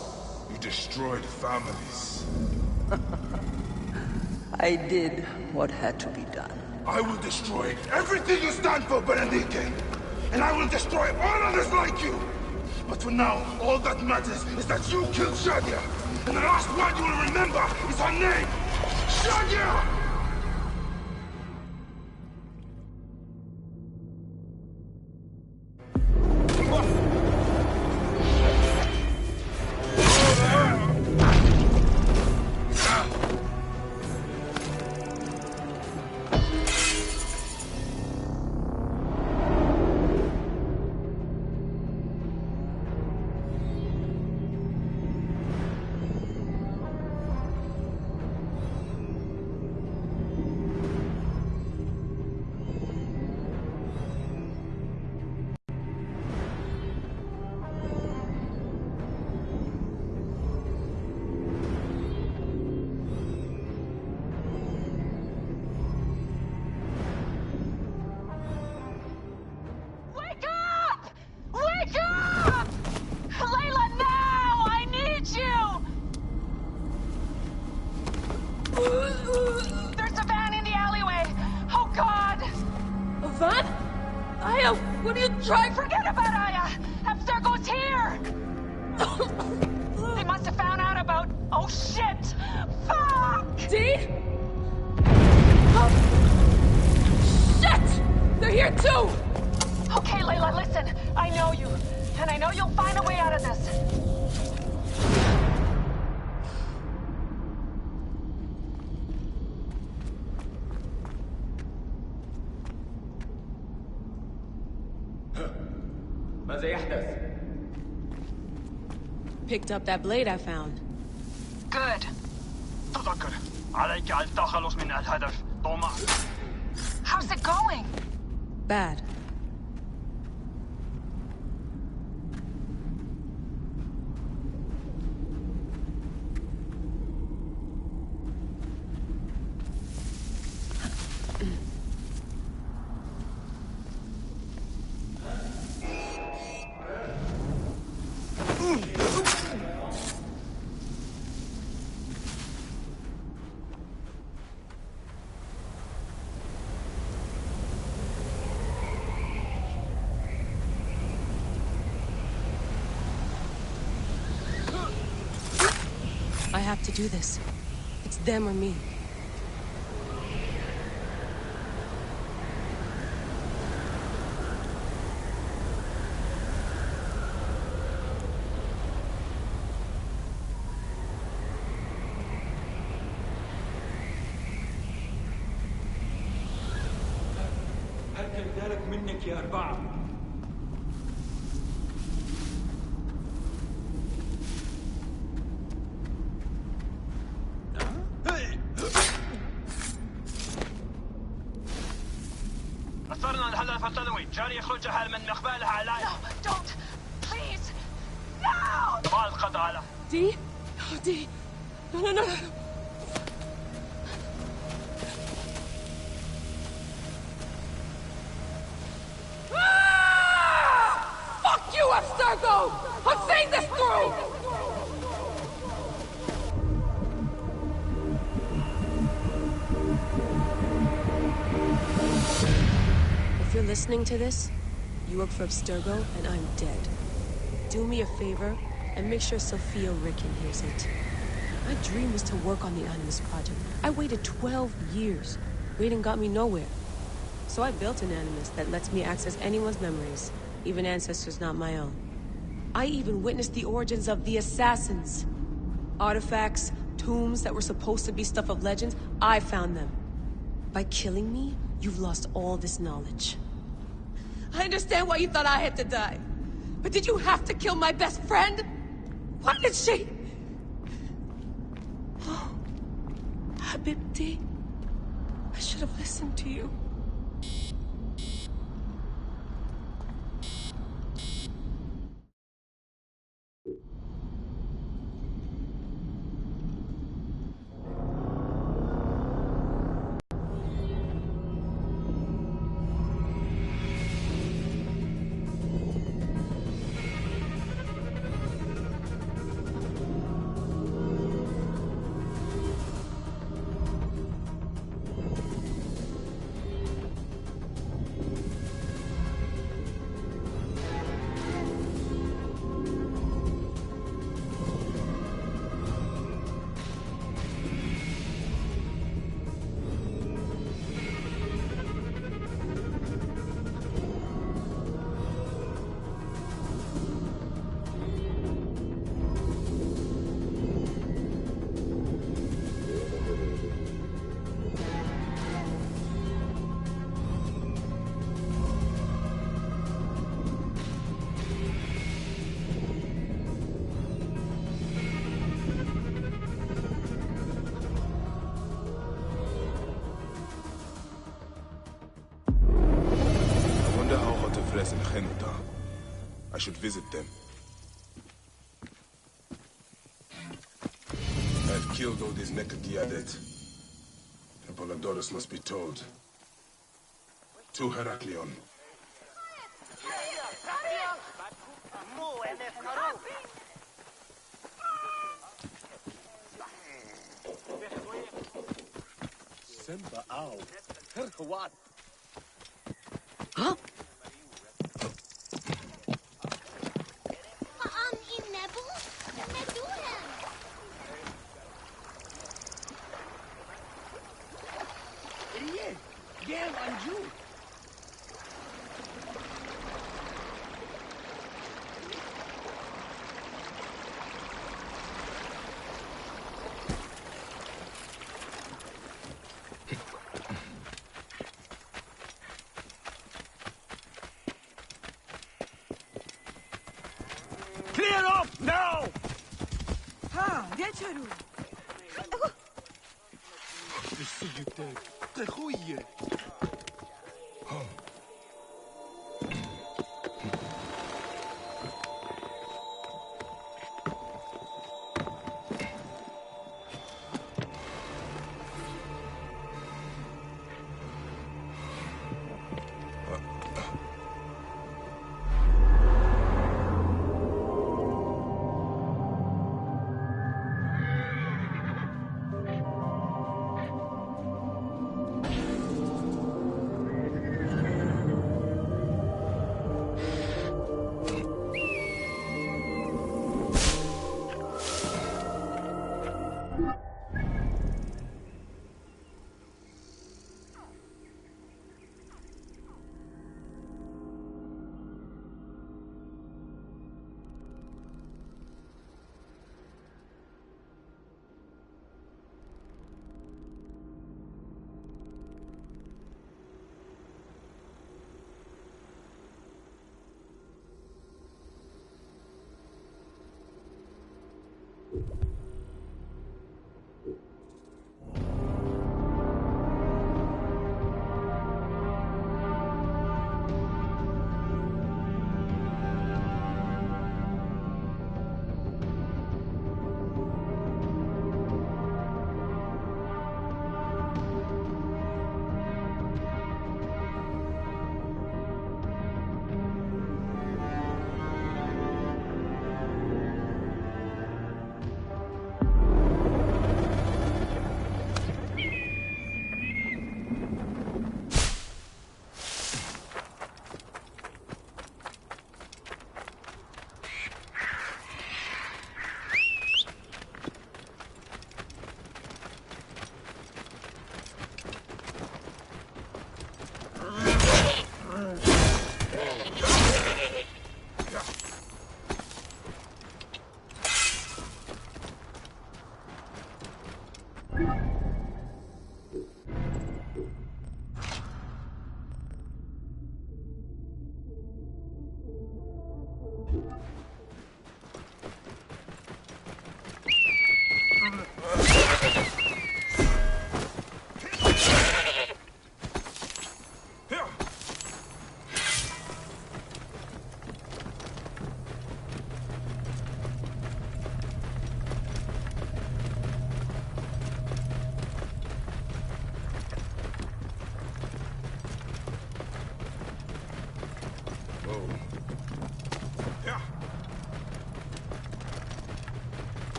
You destroyed families. I did what had to be done. I will destroy everything you stand for, Berenike! And I will destroy all others like you! But for now, all that matters is that you killed Shadia! And the last word you will remember is her name! Shadia! There's a van in the alleyway! Oh, God! A van? Aya, what are you trying? Forget about Aya! Abstergo's here! They must have found out about... Oh, shit! Fuck! Dee? Oh. Shit! They're here, too! Okay, Layla, listen. I know you. And I know you'll find a way out of this. Picked up that blade I found. Good. تذكر عليك التخلص من الهدف طمع. How's it going? Bad. I have to do this. It's them or me. كلدالك منك يا أربعة. أصرنا الهدف الثانوي، جاري يخرج حال من مقبالها علي. No, don't! Please! No! ما القضاء على Dee? Oh, Dee. No, no, no, no. Fuck you, Abstergo! I'm seeing this through! If you're listening to this, you work for Abstergo, and I'm dead. Do me a favor, and make sure Sophia Ricken hears it. My dream was to work on the Animus Project. I waited 12 years. Waiting got me nowhere. So I built an Animus that lets me access anyone's memories, even ancestors not my own. I even witnessed the origins of the Assassins. Artifacts, tombs that were supposed to be stuff of legends, I found them. By killing me, you've lost all this knowledge. I understand why you thought I had to die. But did you have to kill my best friend? Why did she? Oh, Habibti, I should have listened to you. I should visit them. I've killed all these Nekadiadet. Apollodorus must be told. To Heraklion. Simba Ow. What? Huh? Clear up now! Ha, geçerim.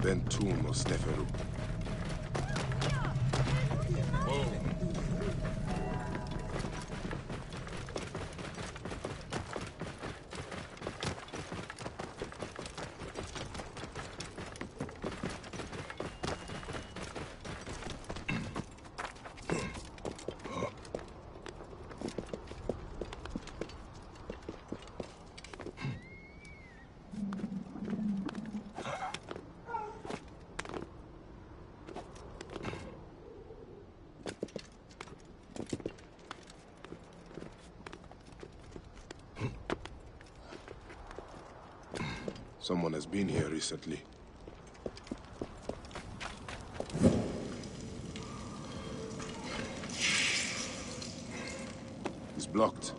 then tomb of Sneferu. Someone has been here recently. It's blocked.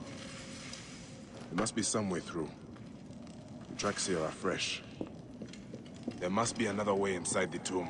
There must be some way through. The tracks here are fresh. There must be another way inside the tomb.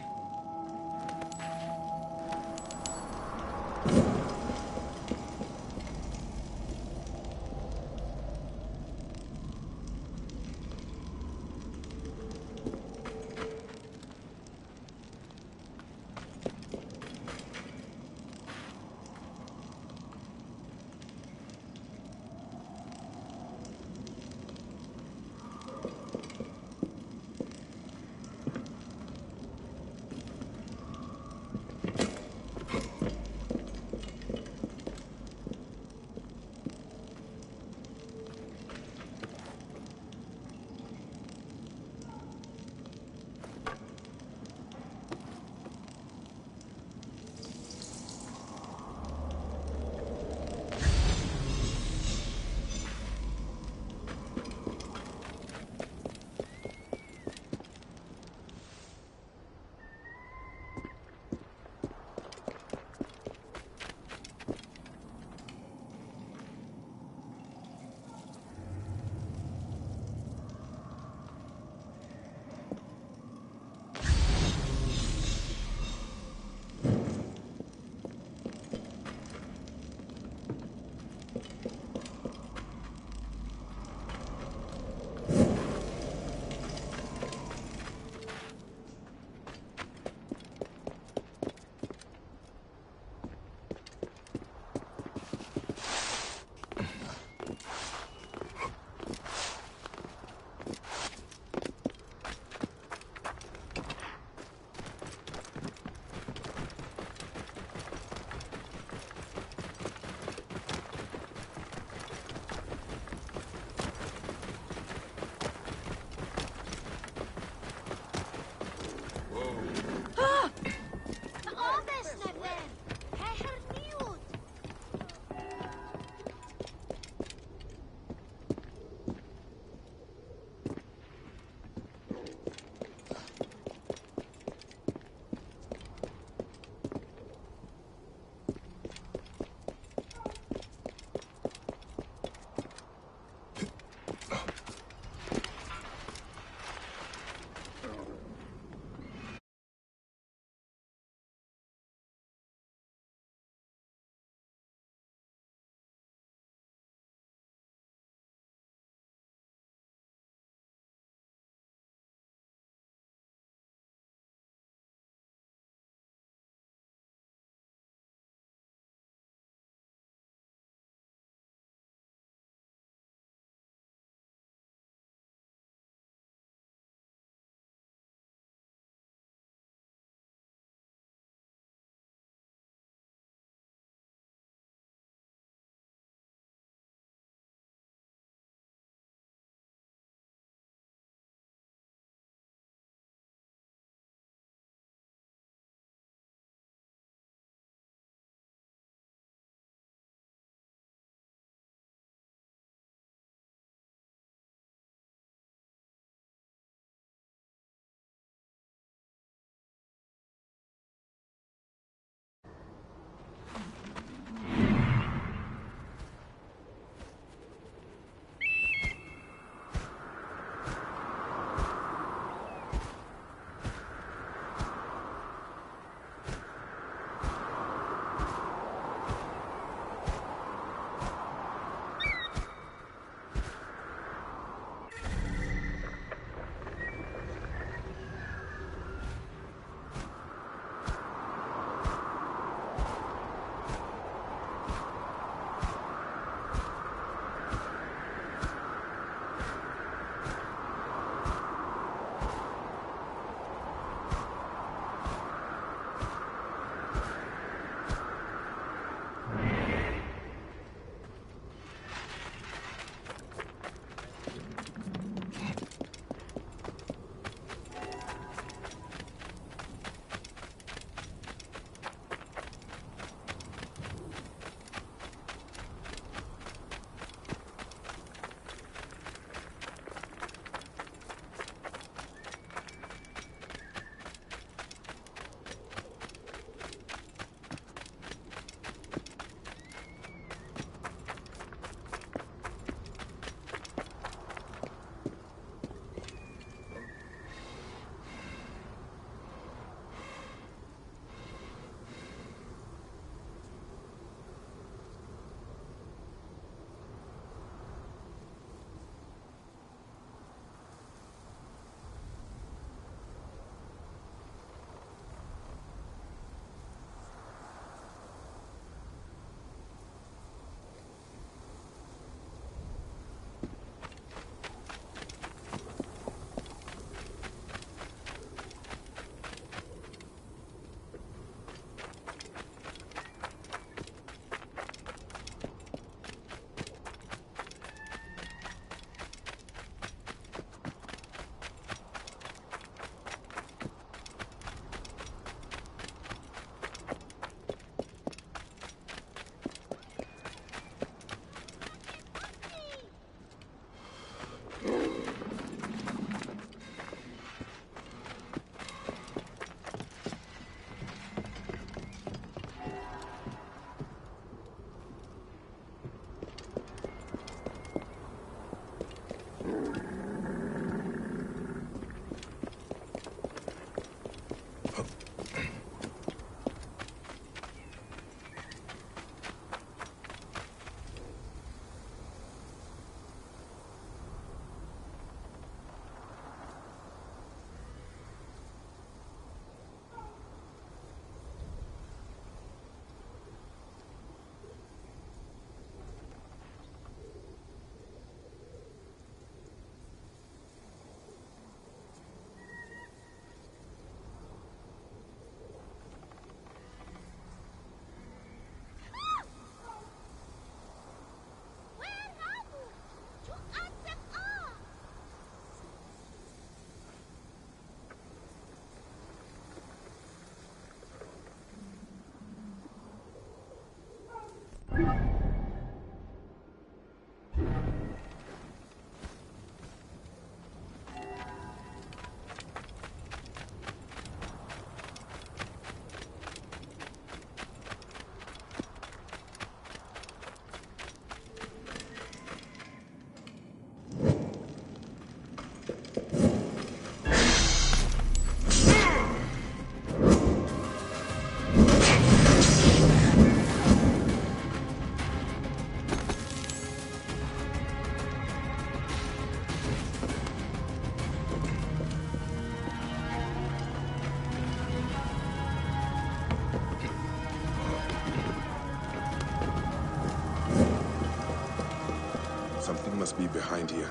be behind here.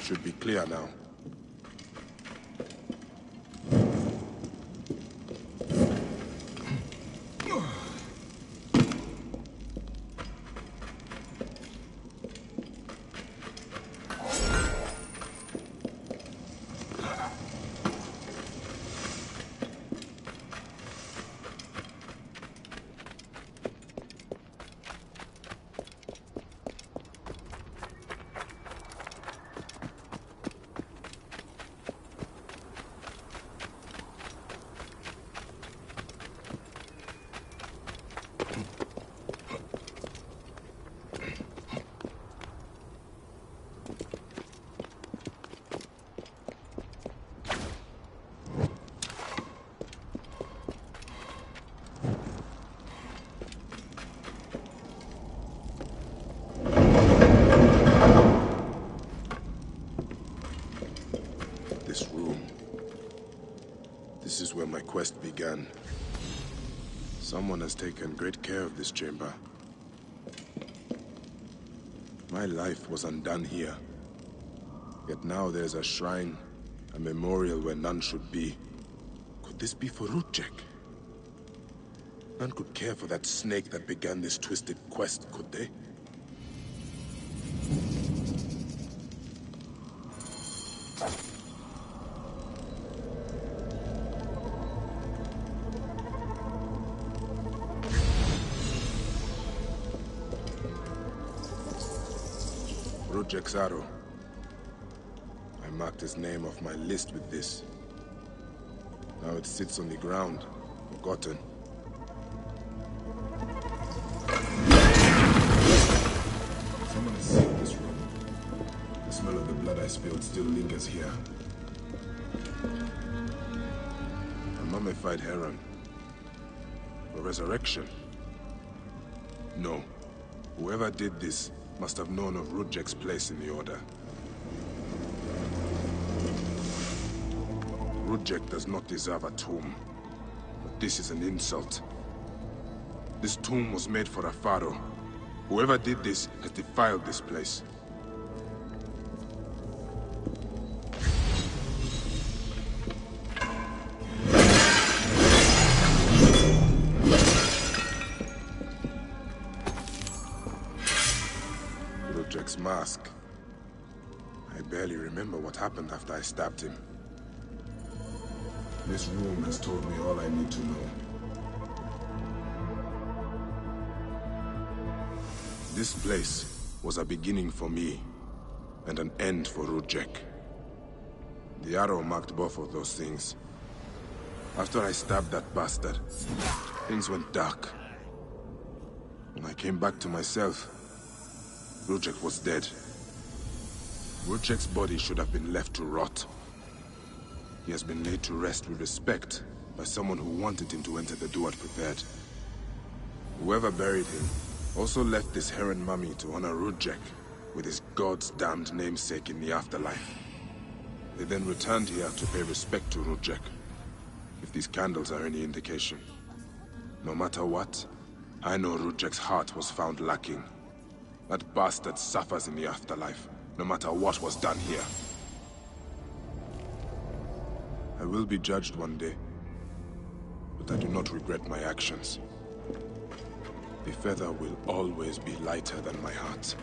Should be clear now. This room. This is where my quest began. Someone has taken great care of this chamber. My life was undone here. Yet now there's a shrine, a memorial where none should be. Could this be for Rudjek? None could care for that snake that began this twisted quest, could they? Rudjek's arrow. I marked his name off my list with this. Now it sits on the ground, forgotten. Someone has sealed this room. The smell of the blood I spilled still lingers here. A mummified heron. A resurrection? No. Whoever did this must have known of Rudjek's place in the Order. Rudjek does not deserve a tomb. But this is an insult. This tomb was made for a pharaoh. Whoever did this has defiled this place. Rudjek's mask. I barely remember what happened after I stabbed him. This room has told me all I need to know. This place was a beginning for me, and an end for Rudjek. The arrow marked both of those things. After I stabbed that bastard, things went dark. When I came back to myself, Rudjek was dead. Rudjek's body should have been left to rot. He has been laid to rest with respect by someone who wanted him to enter the Duat prepared. Whoever buried him also left this heron mummy to honor Rudjek with his god's damned namesake in the afterlife. They then returned here to pay respect to Rudjek, if these candles are any indication. No matter what, I know Rudjek's heart was found lacking. That bastard suffers in the afterlife, no matter what was done here. I will be judged one day, but I do not regret my actions. The feather will always be lighter than my heart.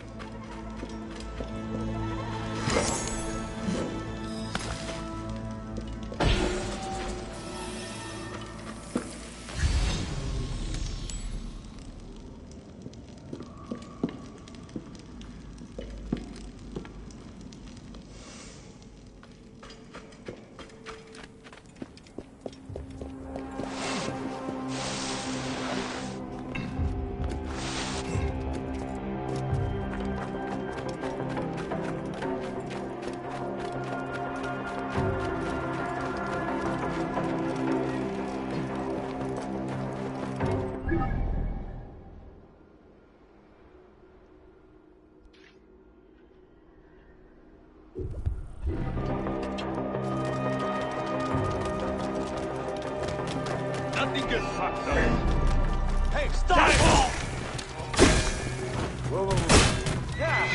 Nothing gets fucked up. Hey, stop! Whoa, whoa, whoa. Yeah.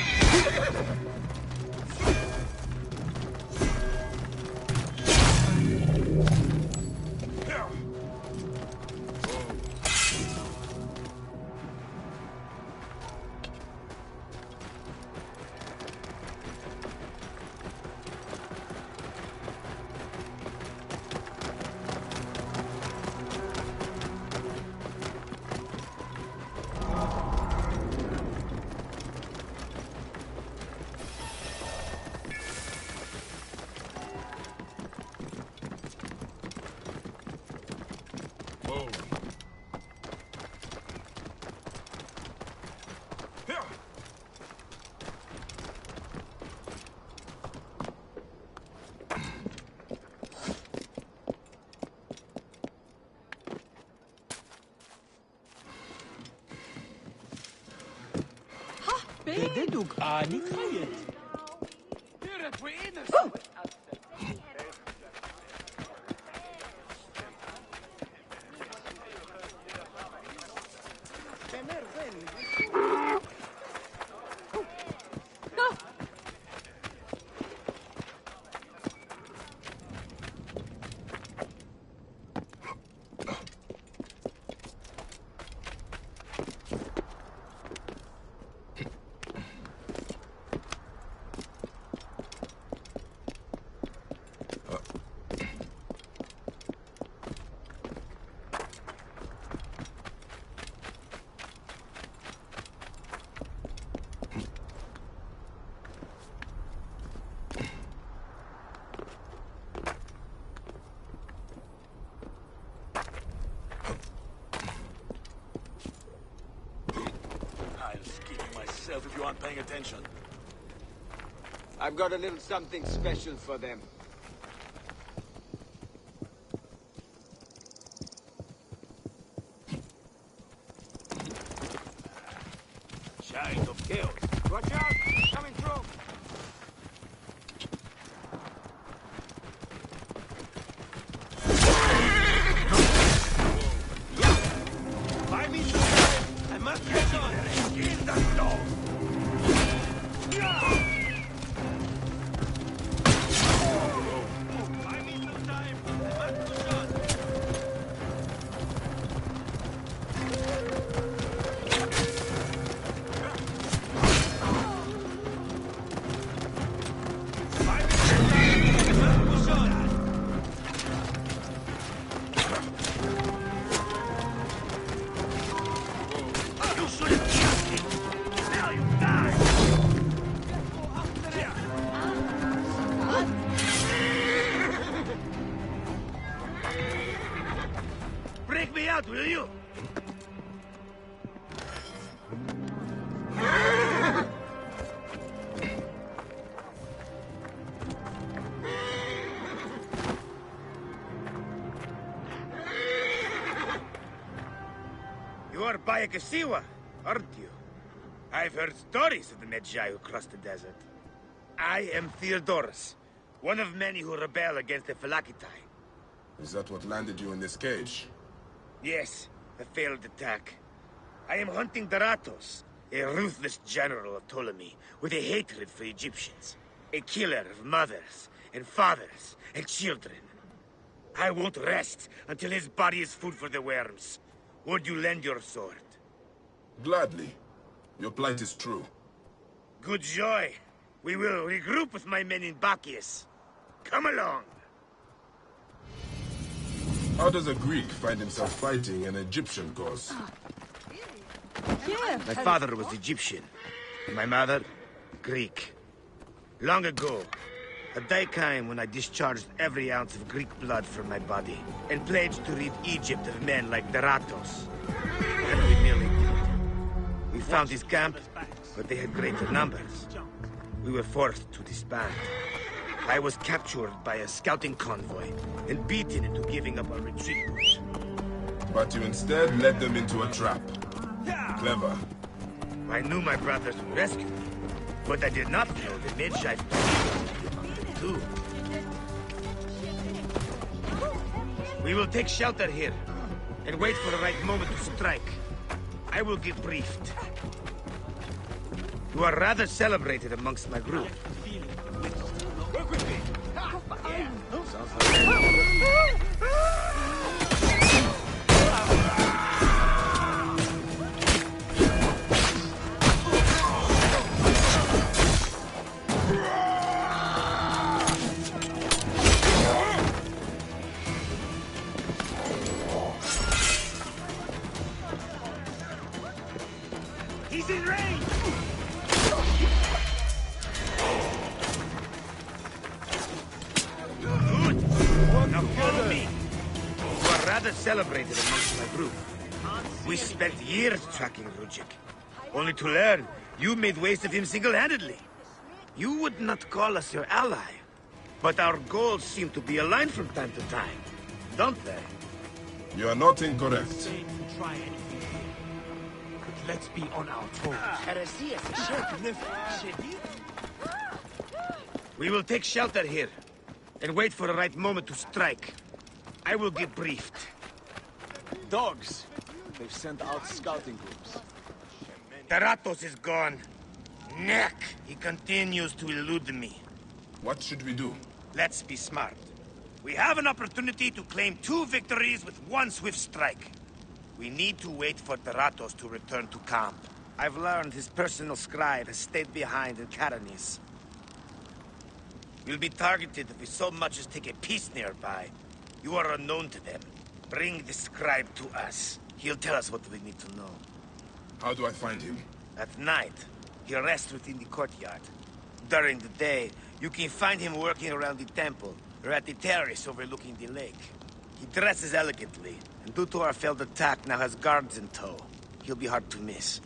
بدوك نتخيل. If you aren't paying attention. I've got a little something special for them. Giant of chaos. Watch out! Coming through! Buy me some time. I must get on. Kill that dog. Break me out, will you? You are Bayakasiwa, aren't you? I've heard stories of the Medjay who crossed the desert. I am Theodorus, one of many who rebel against the Phylakitai. Is that what landed you in this cage? Yes, a failed attack. I am hunting Daratos, a ruthless general of Ptolemy with a hatred for Egyptians. A killer of mothers and fathers and children. I won't rest until his body is food for the worms. Would you lend your sword? Gladly. Your plight is true. Good joy. We will regroup with my men in Bacchius. Come along. How does a Greek find himself fighting an Egyptian cause? My father was Egyptian. And my mother, Greek. Long ago, a day came when I discharged every ounce of Greek blood from my body and pledged to rid Egypt of men like Daratos. And we nearly did. We found his camp, but they had greater numbers. We were forced to disband. I was captured by a scouting convoy and beaten into giving up our retreat post. But you instead led them into a trap. Clever. I knew my brothers would rescue me, but I did not know the Medjay. too. We will take shelter here, and wait for the right moment to strike. I will get briefed. You are rather celebrated amongst my group. Work with me! He's in range! Good! Now follow me. You are rather celebrated amongst my group. We spent years tracking Rujik, only to learn you made waste of him single-handedly. You would not call us your ally, but our goals seem to be aligned from time to time, don't they? You are not incorrect. Let's be on our toes. We will take shelter here, and wait for the right moment to strike. I will get briefed. Dogs. They've sent out scouting groups. Taratos is gone. Neck! He continues to elude me. What should we do? Let's be smart. We have an opportunity to claim 2 victories with 1 swift strike. We need to wait for Taratos to return to camp. I've learned his personal scribe has stayed behind in Karanis. We'll be targeted if we so much as take a piece nearby. You are unknown to them. Bring the scribe to us. He'll tell us what we need to know. How do I find him? At night, he rests within the courtyard. During the day, you can find him working around the temple, or at the terrace overlooking the lake. He dresses elegantly, and due to our failed attack, now has guards in tow. He'll be hard to miss.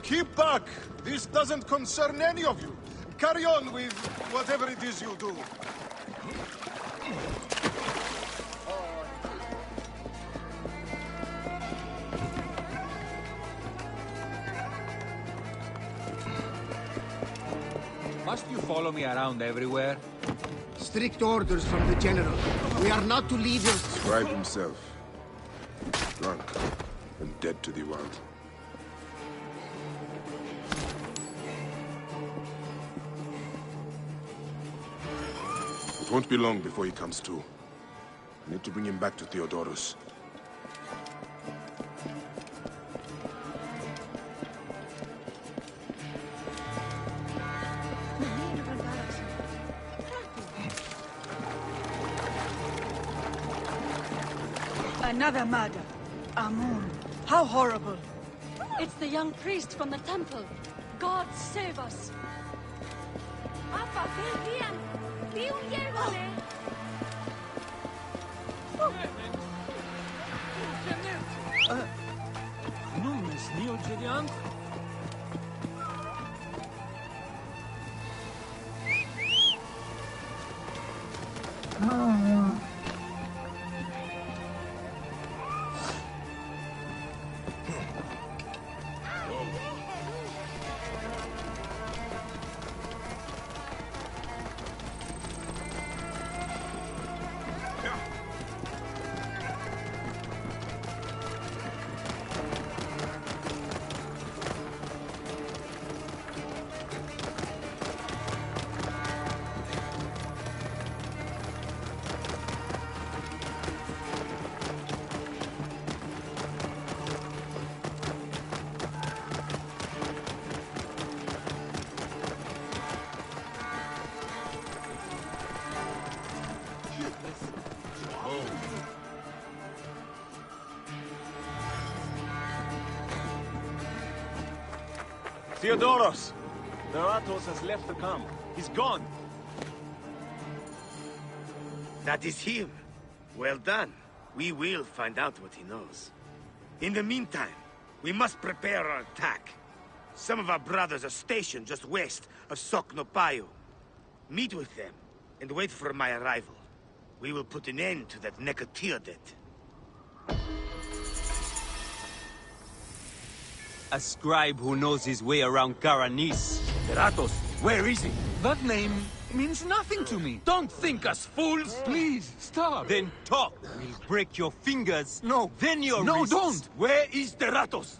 Keep back! This doesn't concern any of you. Carry on with whatever it is you do. Must you follow me around everywhere? Strict orders from the General. We are not to leave your... Scribe himself. Drunk and dead to the world. It won't be long before he comes to. I need to bring him back to Theodorus. Another murder. Amun. How horrible. It's the young priest from the temple. God save us. Nu mi snio geriant? Theodoros! Daratos has left the camp. He's gone. That is him. Well done. We will find out what he knows. In the meantime, we must prepare our attack. Some of our brothers are stationed just west of Soknopayo. Meet with them, and wait for my arrival. We will put an end to that Nekatiodet. A scribe who knows his way around Karanis. Deratos, where is he? That name means nothing to me. Don't think us fools. Please, stop. Then talk. We'll break your fingers. No. Then your No, wrists. don't. Where is Deratos?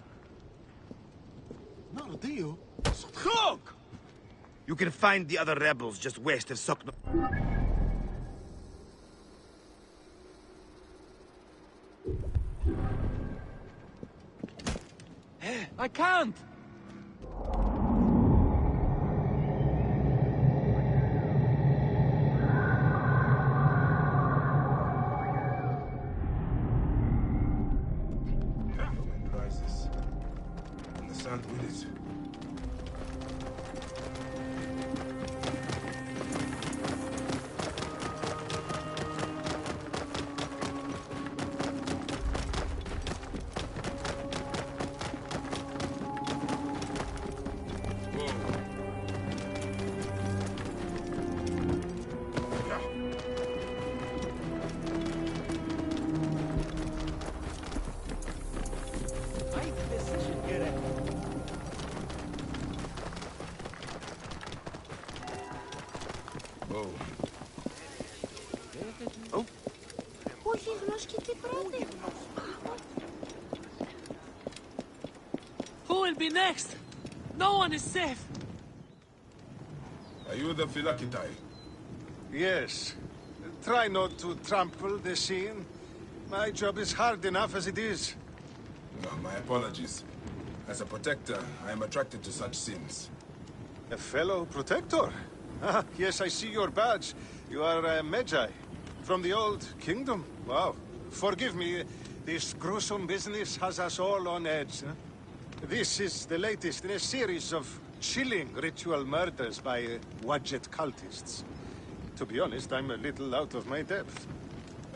Mardillo? Cook! You can find the other rebels just west of Sokno. I can't. Rises. And the sand with it. Who will be next? No one is safe. Are you the Philakitai? Yes. Try not to trample the scene. My job is hard enough as it is. No, my apologies. As a protector, I am attracted to such sins. A fellow protector? Ah, yes, I see your badge. You are a Magi. From the old kingdom. Wow. Forgive me, this gruesome business has us all on edge. Huh? This is the latest in a series of chilling ritual murders by Wadjet cultists. To be honest, I'm a little out of my depth.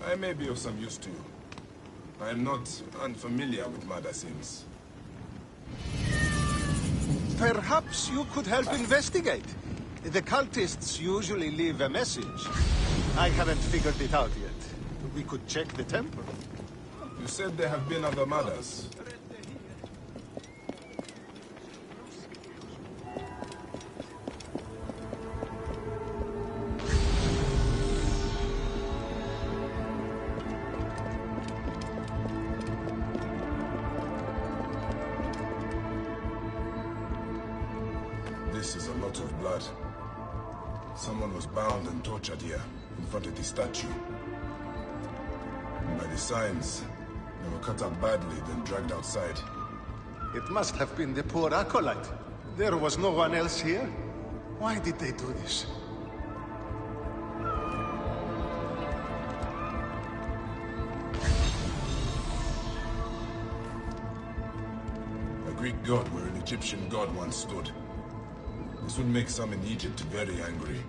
I may be of some use to you. I am not unfamiliar with murder scenes. Perhaps you could help investigate. The cultists usually leave a message. I haven't figured it out yet. We could check the temple. You said there have been other murders. This is a lot of blood. Someone was bound and tortured here. in front of the statue. And by the signs, they were cut up badly, then dragged outside. It must have been the poor acolyte. There was no one else here. Why did they do this? A Greek god where an Egyptian god once stood. This would make some in Egypt very angry.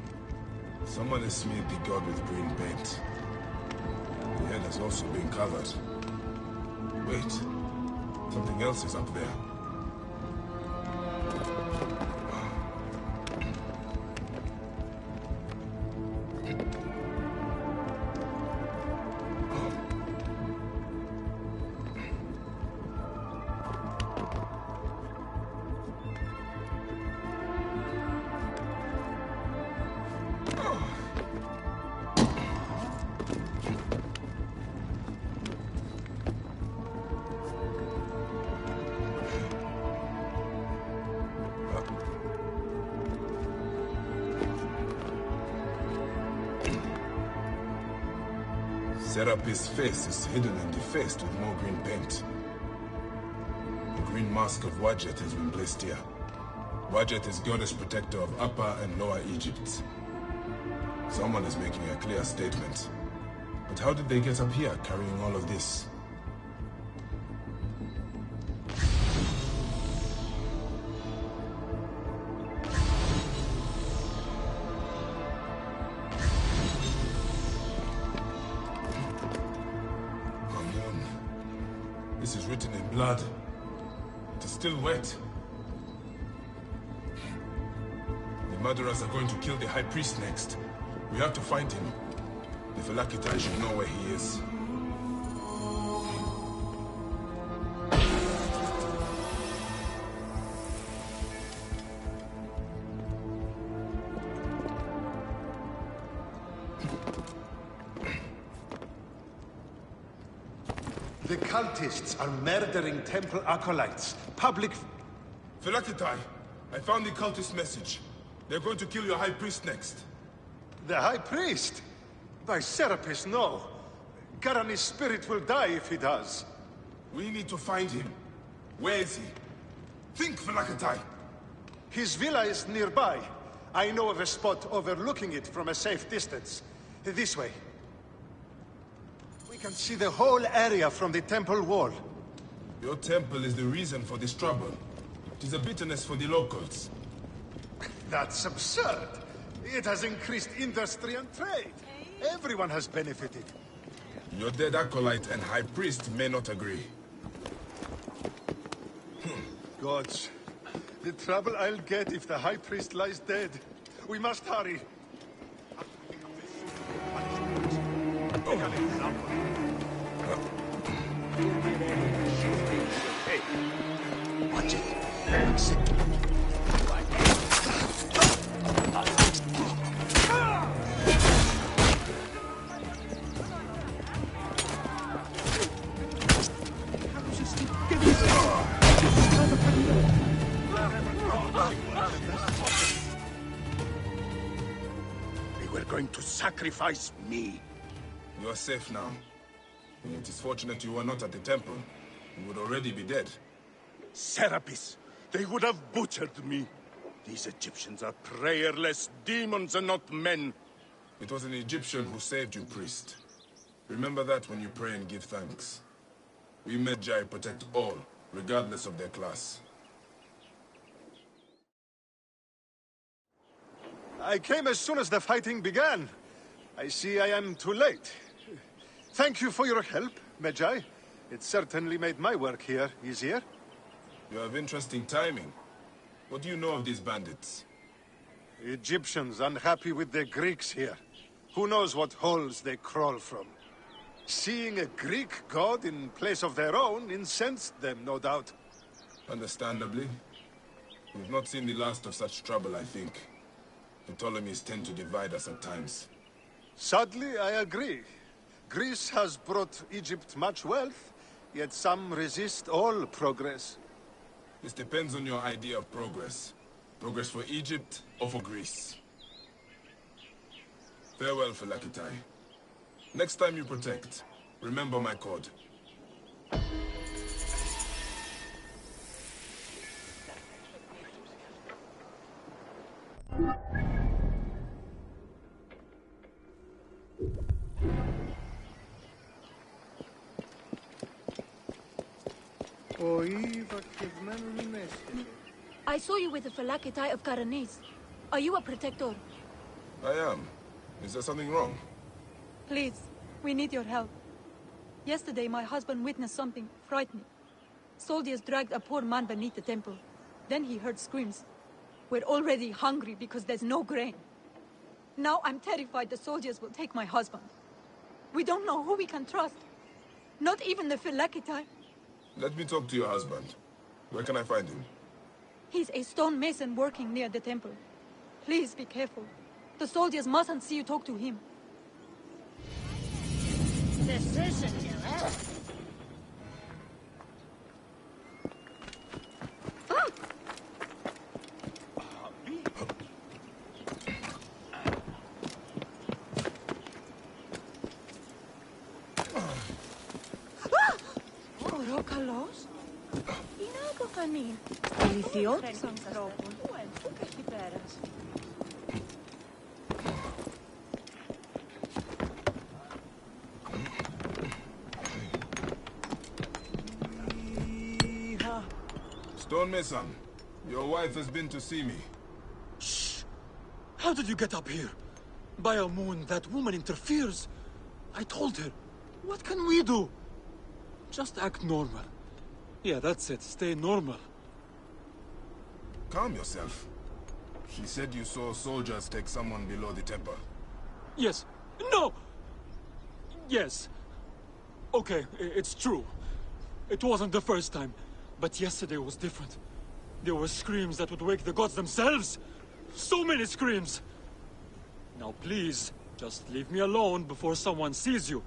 Someone has smeared the god with green paint. The head has also been covered. Wait, something else is up there. Serapis' face is hidden and defaced with more green paint. The green mask of Wadjet has been placed here. Wadjet is goddess protector of Upper and Lower Egypt. Someone is making a clear statement. But how did they get up here carrying all of this? This is written in blood. It is still wet. The murderers are going to kill the High Priest next. We have to find him. The Phylakitai should know where he is. The cultists are murdering temple acolytes. Public... Phylakitai, I found the cultist message. They're going to kill your High Priest next. The High Priest? By Serapis, no. Garani's spirit will die if he does. We need to find him. Where is he? Think, Phylakitai! His villa is nearby. I know of a spot overlooking it from a safe distance. This way. We can see the whole area from the temple wall. Your temple is the reason for this trouble. It is a bitterness for the locals. That's absurd. It has increased industry and trade. Everyone has benefited. Your dead acolyte and High Priest may not agree. Gods, the trouble I'll get if the High Priest lies dead. We must hurry. Hey, watch it. Fix it. They were going to sacrifice me. You are safe now. It is fortunate you were not at the temple. You would already be dead. Serapis, they would have butchered me. These Egyptians are prayerless demons and not men. It was an Egyptian who saved you, priest. Remember that when you pray and give thanks. We Magi protect all, regardless of their class. I came as soon as the fighting began. I see I am too late. Thank you for your help, Magi. It certainly made my work here easier. You have interesting timing. What do you know of these bandits? Egyptians unhappy with the Greeks here. Who knows what holes they crawl from. Seeing a Greek god in place of their own incensed them, no doubt. Understandably. We've not seen the last of such trouble, I think. The Ptolemies tend to divide us at times. Sadly, I agree. Greece has brought Egypt much wealth, yet some resist all progress. This depends on your idea of progress. Progress for Egypt or for Greece. Farewell, Felakitai. Next time you protect, remember my code. I saw you with the Felakitai of Karanis. Are you a protector? I am. Is there something wrong? Please, we need your help. Yesterday, my husband witnessed something frightening. Soldiers dragged a poor man beneath the temple. Then he heard screams. We're already hungry because there's no grain. Now I'm terrified the soldiers will take my husband. We don't know who we can trust. Not even the Felakitai. Let me talk to your husband. Where can I find him? He's a stonemason working near the temple. Please be careful. The soldiers mustn't see you talk to him. Decision, you eh? Orokalos? Inago kanin. Delicioso. Ang tropon. Uwen, kahiperas. Stonemason, your wife has been to see me. Shh! How did you get up here? By a moon, that woman interferes. I told her. What can we do? Just act normal. Yeah, that's it. Stay normal. Calm yourself. She said you saw soldiers take someone below the temple. Yes. No! Yes. Okay, it's true. It wasn't the first time. But yesterday was different. There were screams that would wake the gods themselves. So many screams. Now please, just leave me alone before someone sees you.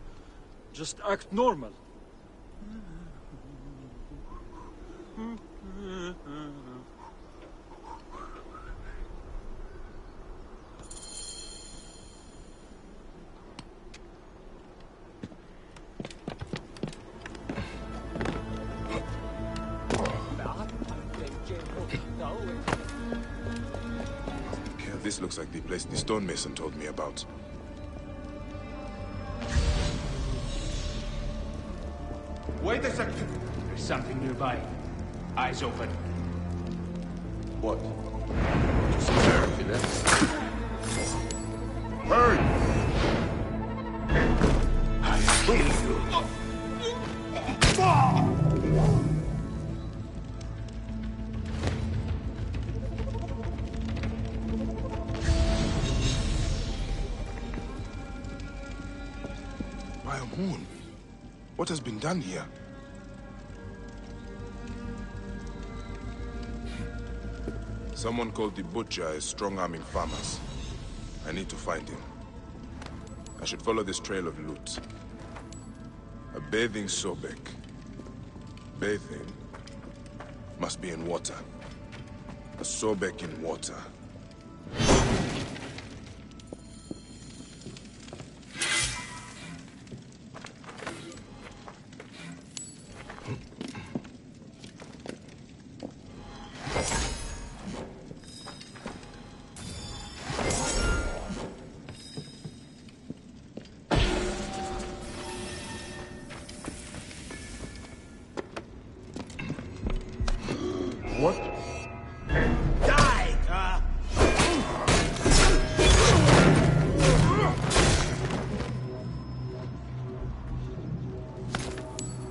Just act normal. This looks like the place the stonemason told me about. Wait a second. There's something nearby. Eyes open. What? Hurry! I'll kill you. By a moon. What has been done here? Someone called the Butcher is strong-arming farmers. I need to find him. I should follow this trail of loot. A bathing Sobek. Bathing must be in water. A Sobek in water. What? Die!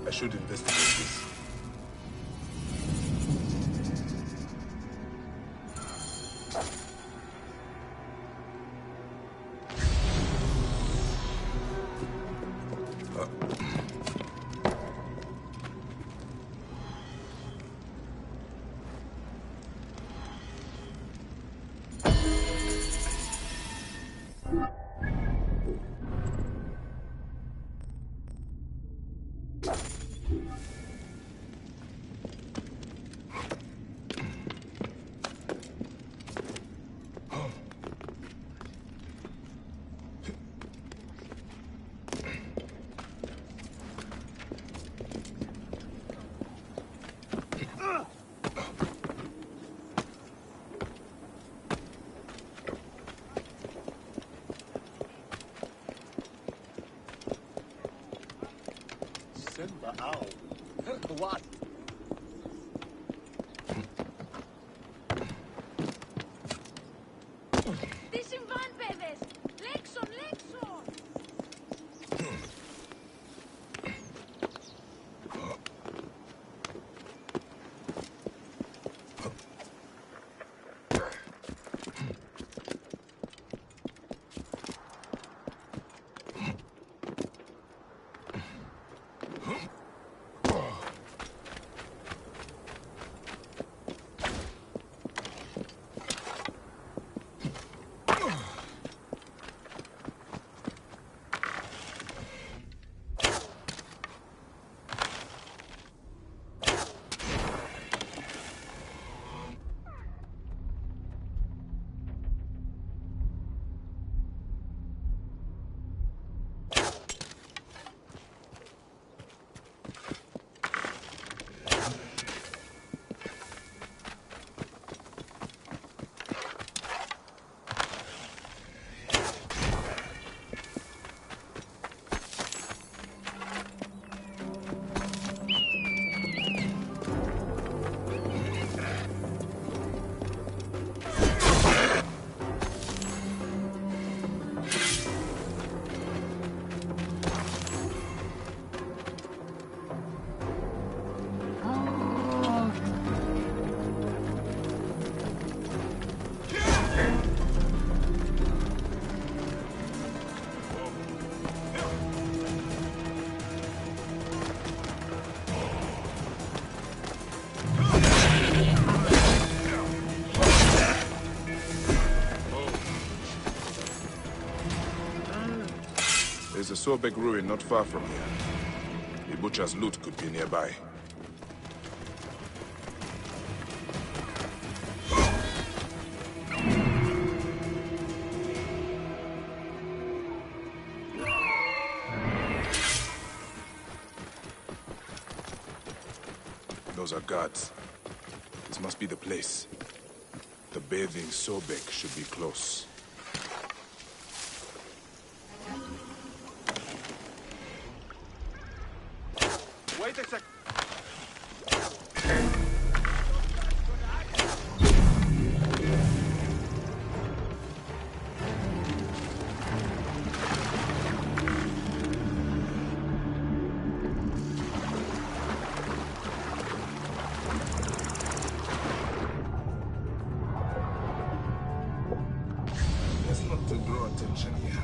I should investigate this. Ow. What? Τι συμβάν, παιδες! Λέξον, λέξον! There's a Sobek ruin not far from here. The butcher's loot could be nearby. Those are guards. This must be the place. The bathing Sobek should be close. Wait a sec. That's not to draw attention here.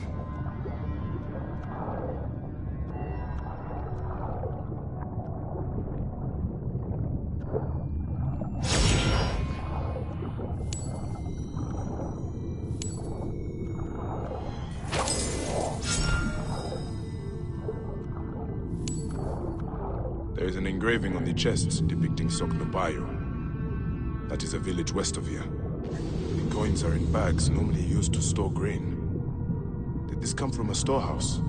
There is an engraving on the chest depicting Soknobayo. That is a village west of here. The coins are in bags normally used to store grain. Did this come from a storehouse?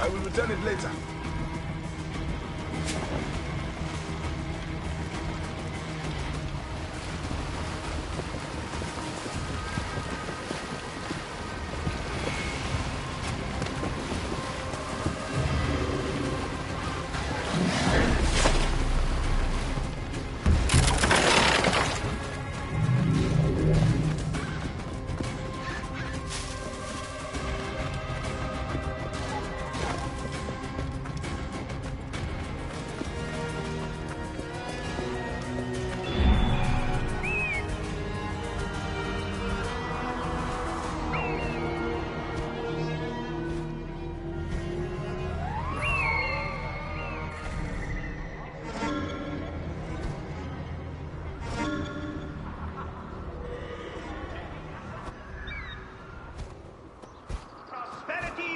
I will return it later.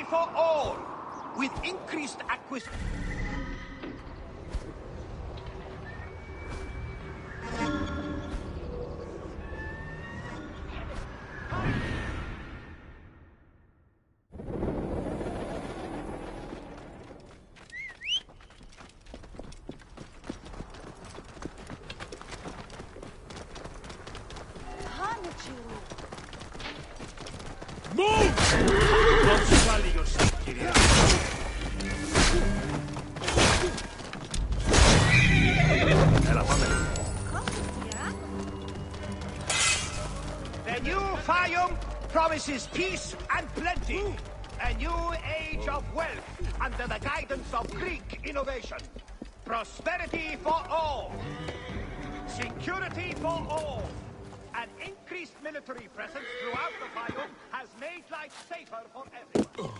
for all, with increased acquisition. The new Fayum promises peace and plenty. A new age of wealth under the guidance of Greek innovation. Prosperity for all. Security for all. An increased military presence throughout the Fayum has made life safer for everyone.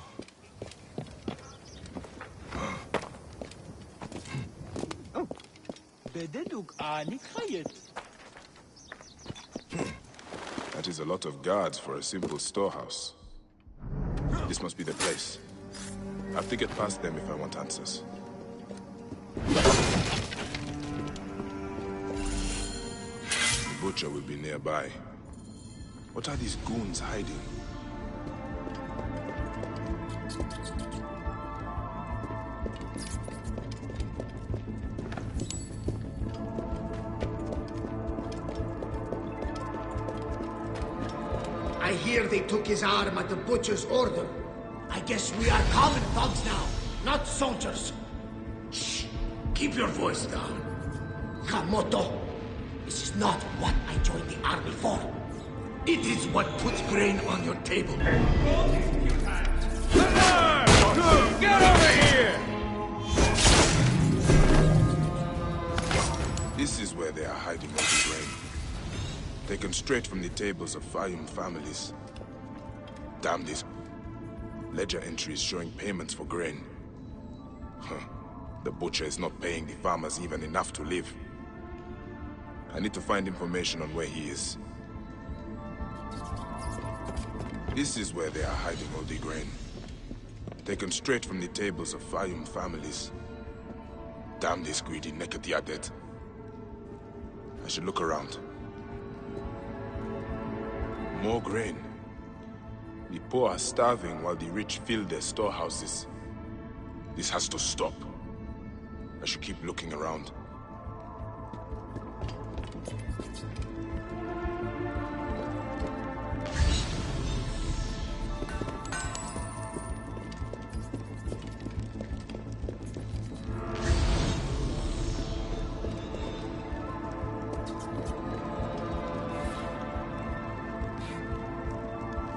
That is a lot of guards for a simple storehouse. This must be the place. I have to get past them if I want answers. The butcher will be nearby. What are these goons hiding? I hear they took his arm at the butcher's order. I guess we are common thugs now, not soldiers. Shh! Keep your voice down. Kamoto, this is not what I joined the army for. It is what puts grain on your table. Get over here! This is where they are hiding all the grain. Taken straight from the tables of Fayum families. Damn this. Ledger entries showing payments for grain. Huh. The butcher is not paying the farmers even enough to live. I need to find information on where he is. This is where they are hiding all the grain. Taken straight from the tables of Fayum families. Damn this greedy Nekatiadet. I should look around. More grain. The poor are starving while the rich fill their storehouses. This has to stop. I should keep looking around.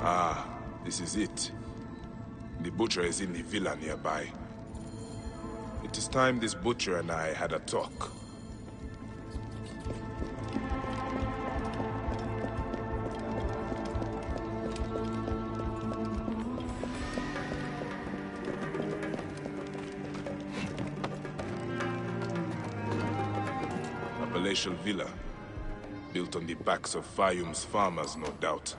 Ah, this is it. The butcher is in the villa nearby. It is time this butcher and I had a talk. A palatial villa, built on the backs of Fayum's farmers, no doubt.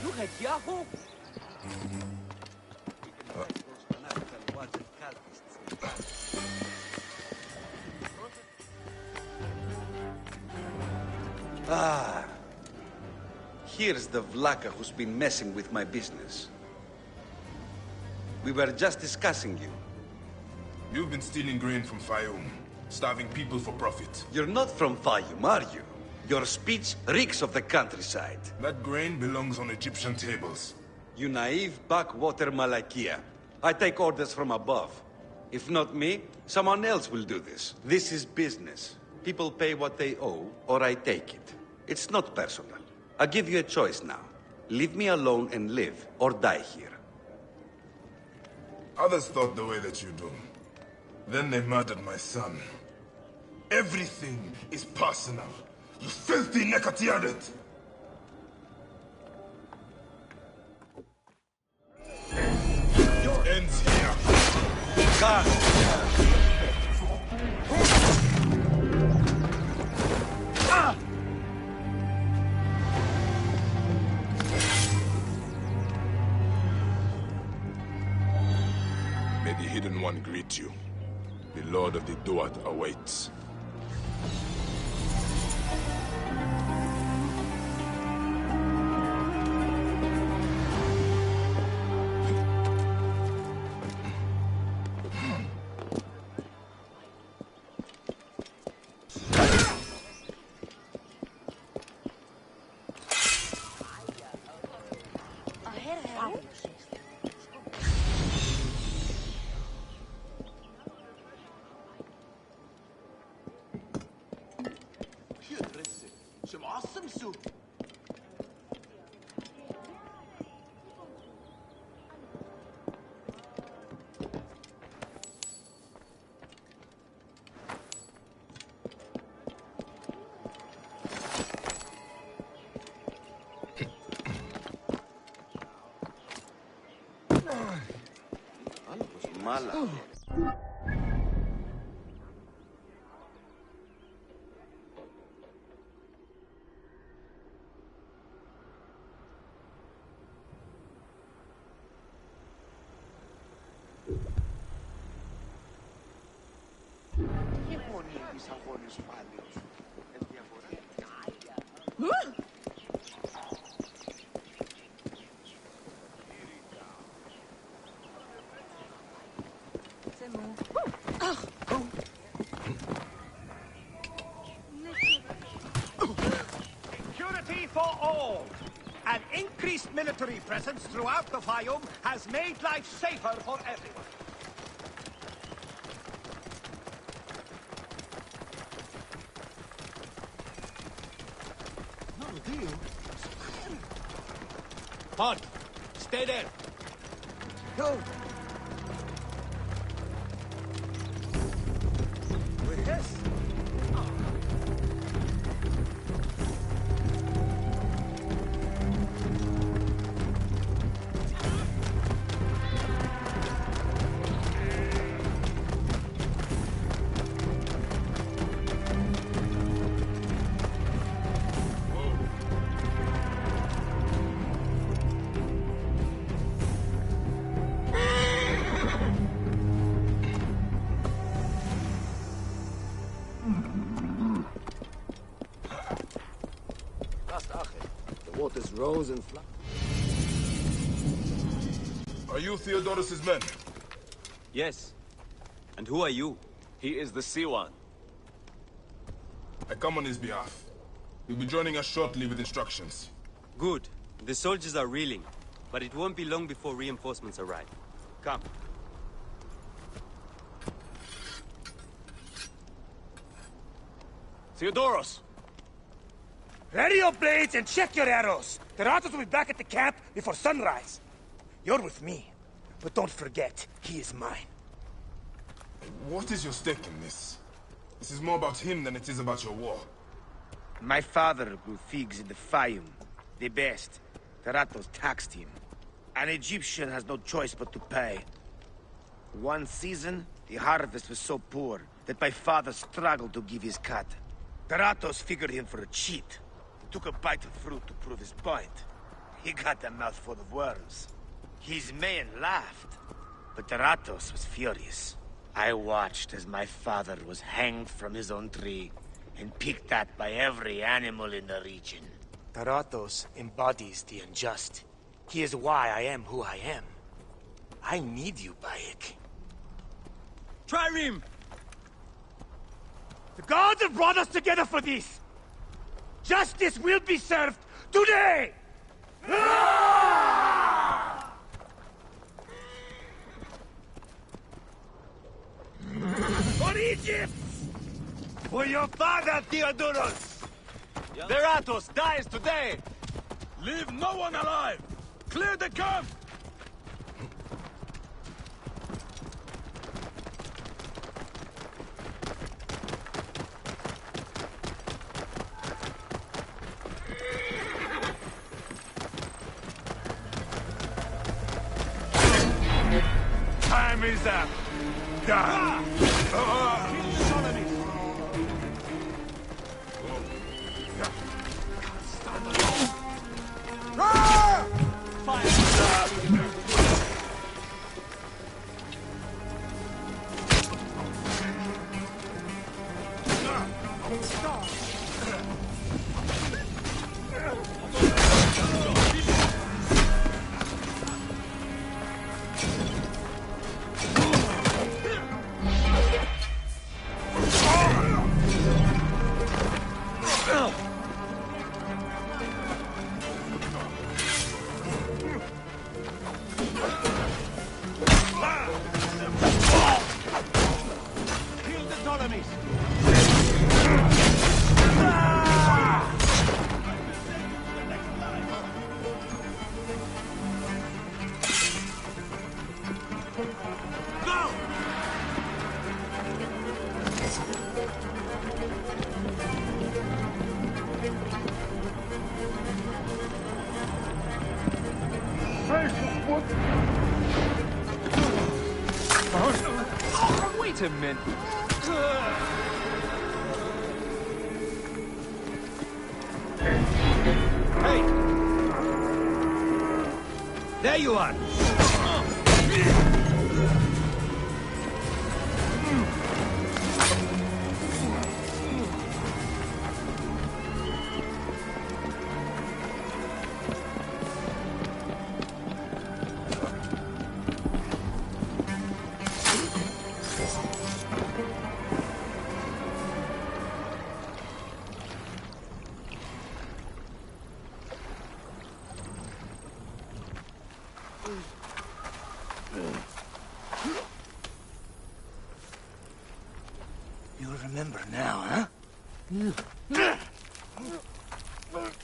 Look at Yahoo! Ah, here's the Vlaka who's been messing with my business. We were just discussing you. You've been stealing grain from Fayum, starving people for profit. You're not from Fayum, are you? Your speech reeks of the countryside. That grain belongs on Egyptian tables. You naive backwater Malakia. I take orders from above. If not me, someone else will do this. This is business. People pay what they owe, or I take it. It's not personal. I give you a choice now. Leave me alone and live, or die here. Others thought the way that you do. Then they murdered my son. Everything is personal. You filthy Nekatiaret! Your ends here. God! May the Hidden One greet you. The Lord of the Duat awaits. Mala. Security for all. An increased military presence throughout the Fayoum has made life safer for everyone. Halt! Stay there! Go! Yes. The waters rose and flooded. Are you Theodorus's men? Yes. And who are you? He is the Siwan. I come on his behalf. He'll be joining us shortly with instructions. Good. The soldiers are reeling, but it won't be long before reinforcements arrive. Come. Theodoros! Ready your blades and check your arrows. The Ratos will be back at the camp before sunrise. You're with me, but don't forget, he is mine. What is your stake in this? This is more about him than it is about your war. My father grew figs in the Fayoum. The best. The Ratos taxed him. An Egyptian has no choice but to pay. One season, the harvest was so poor that my father struggled to give his cut. The Ratos figured him for a cheat. He took a bite of fruit to prove his point. He got a mouthful of worms. His men laughed, but the Ratos was furious. I watched as my father was hanged from his own tree and picked at by every animal in the region. Taratos embodies the unjust. He is why I am who I am. I need you, Bayek. Trireme! The gods have brought us together for this! Justice will be served today! For Egypt! For your father, Theodorus! Veratos dies today! Leave no one alive! Clear the camp! done! Wait a minute. Hey! There you are! You'll remember now, huh?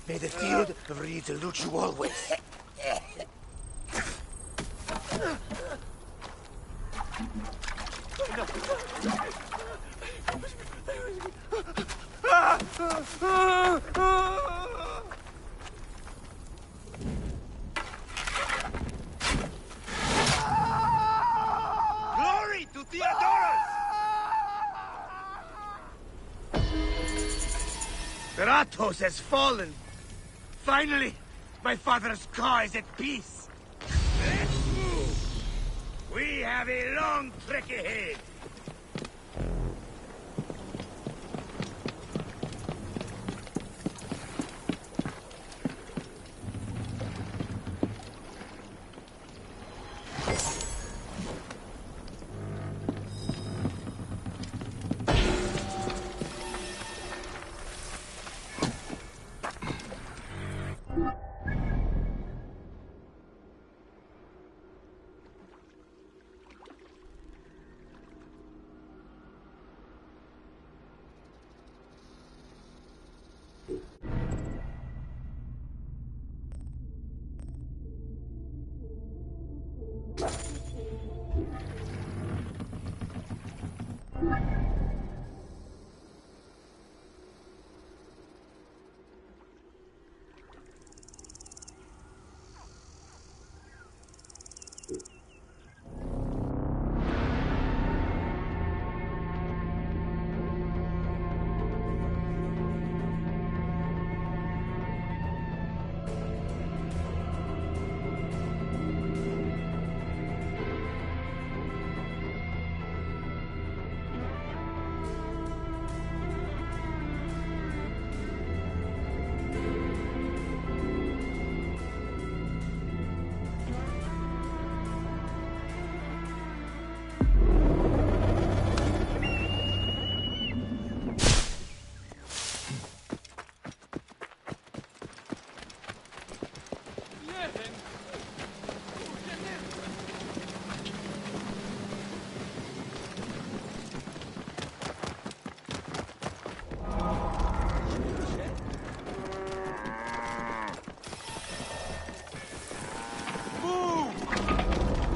May the field of reeds elude you always. Glory to Theodorus! Kratos has fallen. Finally, my father's cause is at peace. We have a long trek ahead.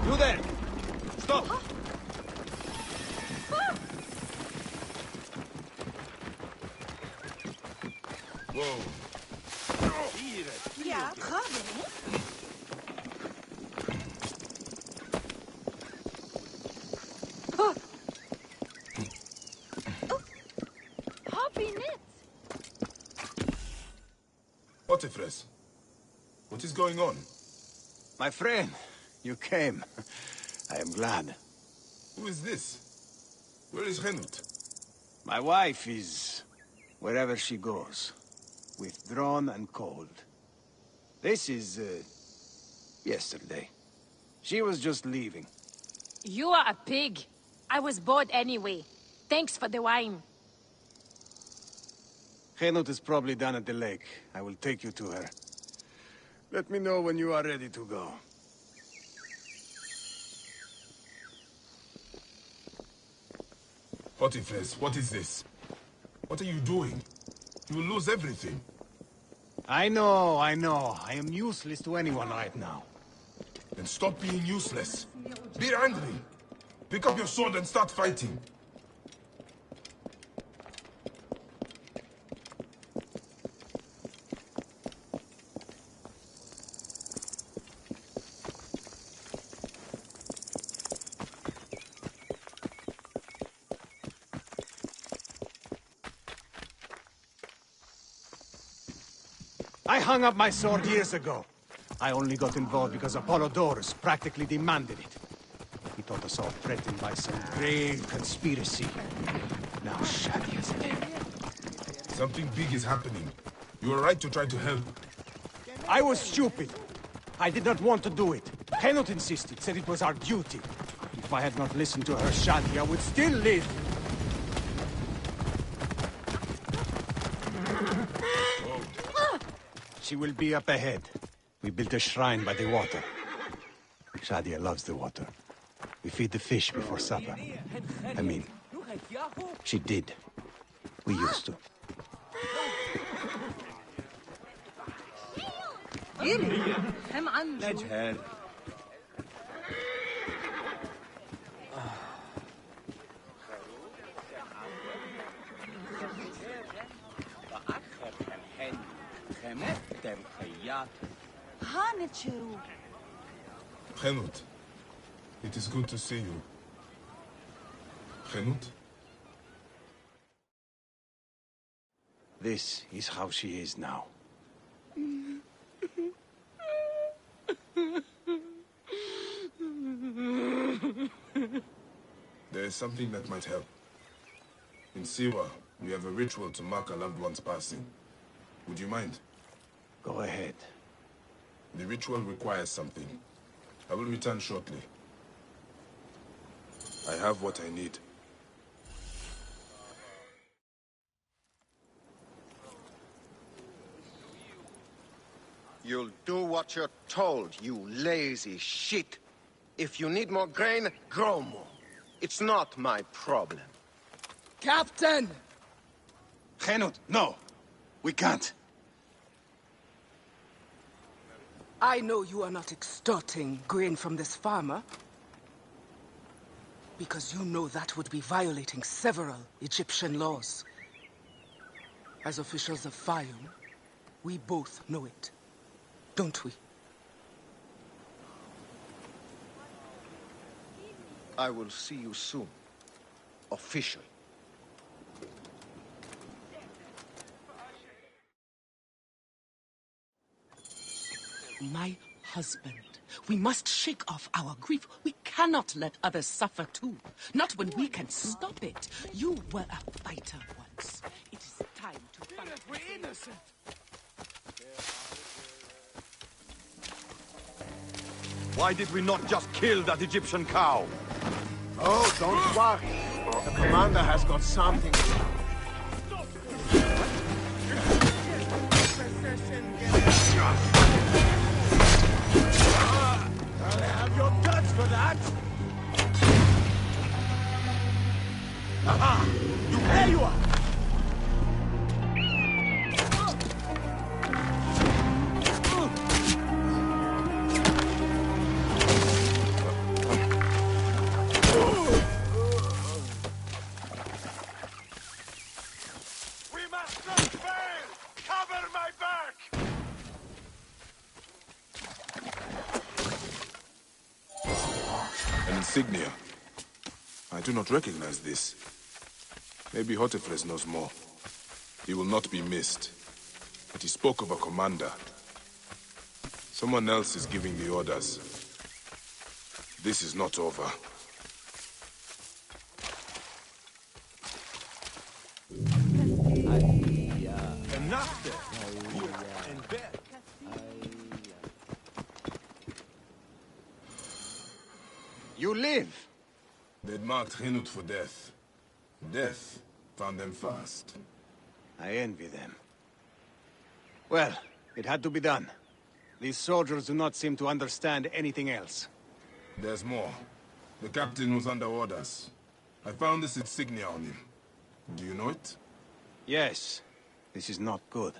You there! Stop! Whoa. Ja, ga weer. Hotifres, what is going on? My friend, you came. I am glad. Who is this? Where is Henut? My wife is wherever she goes, withdrawn and cold. This is, yesterday. She was just leaving. You are a pig. I was bored anyway. Thanks for the wine. Henut is probably down at the lake. I will take you to her. Let me know when you are ready to go. Hotifres, what is this? What are you doing? You will lose everything. I know. I am useless to anyone right now. Then stop being useless. Be angry. Pick up your sword and start fighting. I hung up my sword years ago. I only got involved because Apollodorus practically demanded it. He thought us all threatened by some grave conspiracy. Now Shadia's dead. Something big is happening. You are right to try to help. I was stupid. I did not want to do it. Henut insisted, said it was our duty. If I had not listened to her, Shadia would still live. She will be up ahead. We built a shrine by the water. Shadia loves the water. We feed the fish before supper. I mean, she did. We used to. نجهل. Henut, it is good to see you. Henut? This is how she is now. There is something that might help. In Siwa, we have a ritual to mark a loved one's passing. Would you mind? Go ahead. The ritual requires something. I will return shortly. I have what I need. You'll do what you're told, you lazy shit. If you need more grain, grow more. It's not my problem. Captain! Henut, no. We can't. I know you are not extorting grain from this farmer, because you know that would be violating several Egyptian laws. As officials of Fayum, we both know it, don't we? I will see you soon. Officially. My husband. We must shake off our grief. We cannot let others suffer too. Not when we can stop it. You were a fighter once. It is time to fight. We're innocent. Why did we not just kill that Egyptian cow? Oh, don't worry. The commander has got something. I'll have your guts for that. Aha! There you are! Insignia. I do not recognize this. Maybe Hotifres knows more. He will not be missed. but he spoke of a commander. Someone else is giving the orders. This is not over. You live! They'd marked Henut for death. Death found them fast. I envy them. Well, it had to be done. These soldiers do not seem to understand anything else. There's more. The captain was under orders. I found this insignia on him. Do you know it? Yes. This is not good.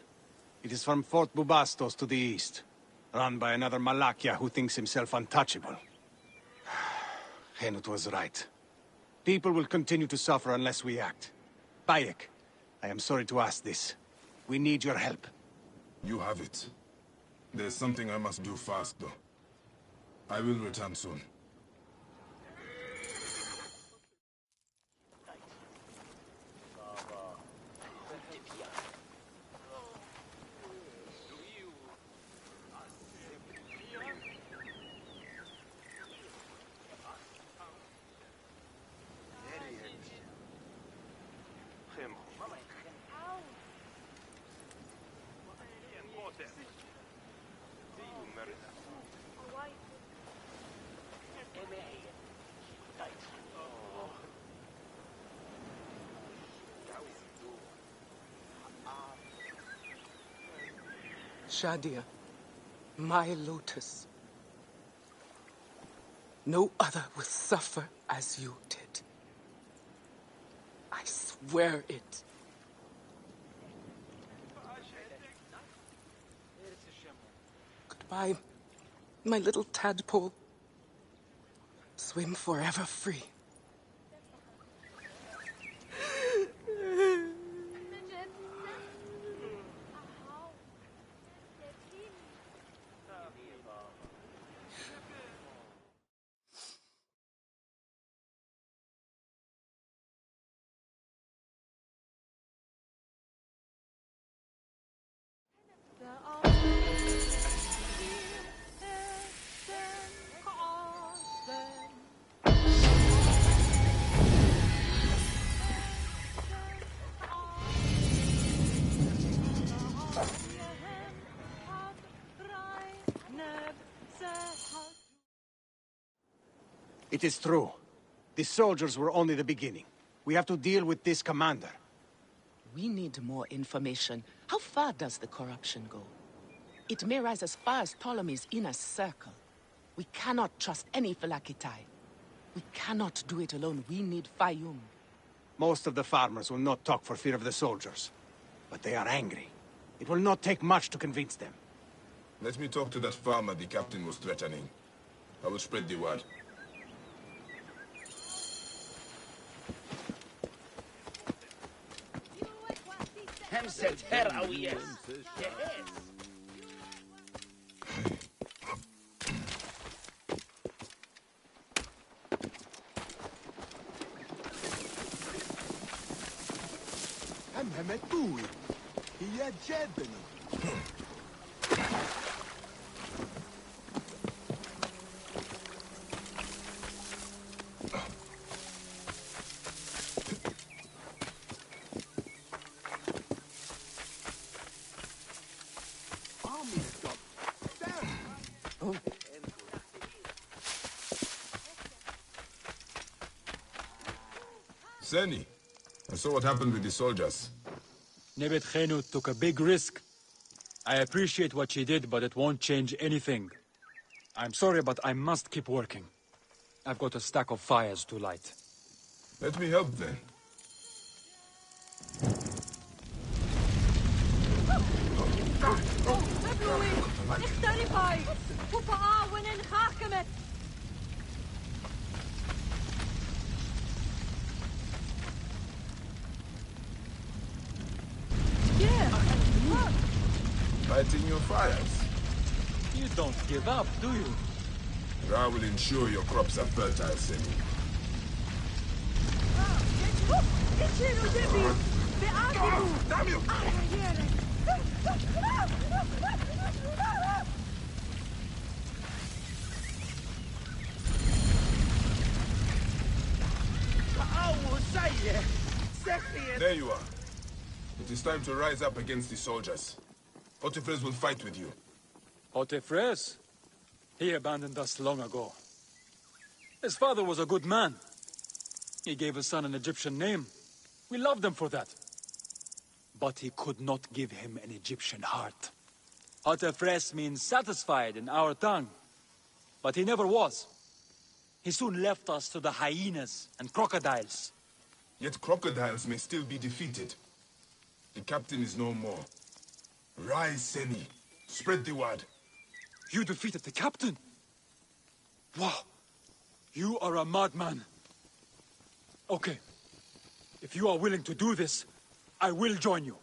It is from Fort Bubastos to the east, run by another Malakia who thinks himself untouchable. Henut was right. People will continue to suffer unless we act. Bayek, I am sorry to ask this. We need your help. You have it. There's something I must do fast, though. I will return soon. Shadia, my lotus. No other will suffer as you did. I swear it. Goodbye, my little tadpole. Swim forever free. It is true. The soldiers were only the beginning. We have to deal with this commander. We need more information. How far does the corruption go? It may rise as far as Ptolemy's inner circle. We cannot trust any Phylakitai. We cannot do it alone. We need Fayum. Most of the farmers will not talk for fear of the soldiers. But they are angry. It will not take much to convince them. Let me talk to that farmer the captain was threatening. I will spread the word. Seni, I saw what happened with the soldiers. Nebet Henut took a big risk. I appreciate what she did, but it won't change anything. I'm sorry, but I must keep working. I've got a stack of fires to light. Let me help then. Lighting your fires. You don't give up, do you? I will ensure your crops are fertile, Seni. Damn you! There you are. It is time to rise up against the soldiers. Otefres will fight with you. Otefres? He abandoned us long ago. His father was a good man. He gave his son an Egyptian name. We loved him for that. But he could not give him an Egyptian heart. Otefres means satisfied in our tongue. But he never was. He soon left us to the hyenas and crocodiles. Yet crocodiles may still be defeated. The captain is no more. Rise, Seni. Spread the word. You defeated the captain? Wow. You are a madman. Okay. If you are willing to do this, I will join you.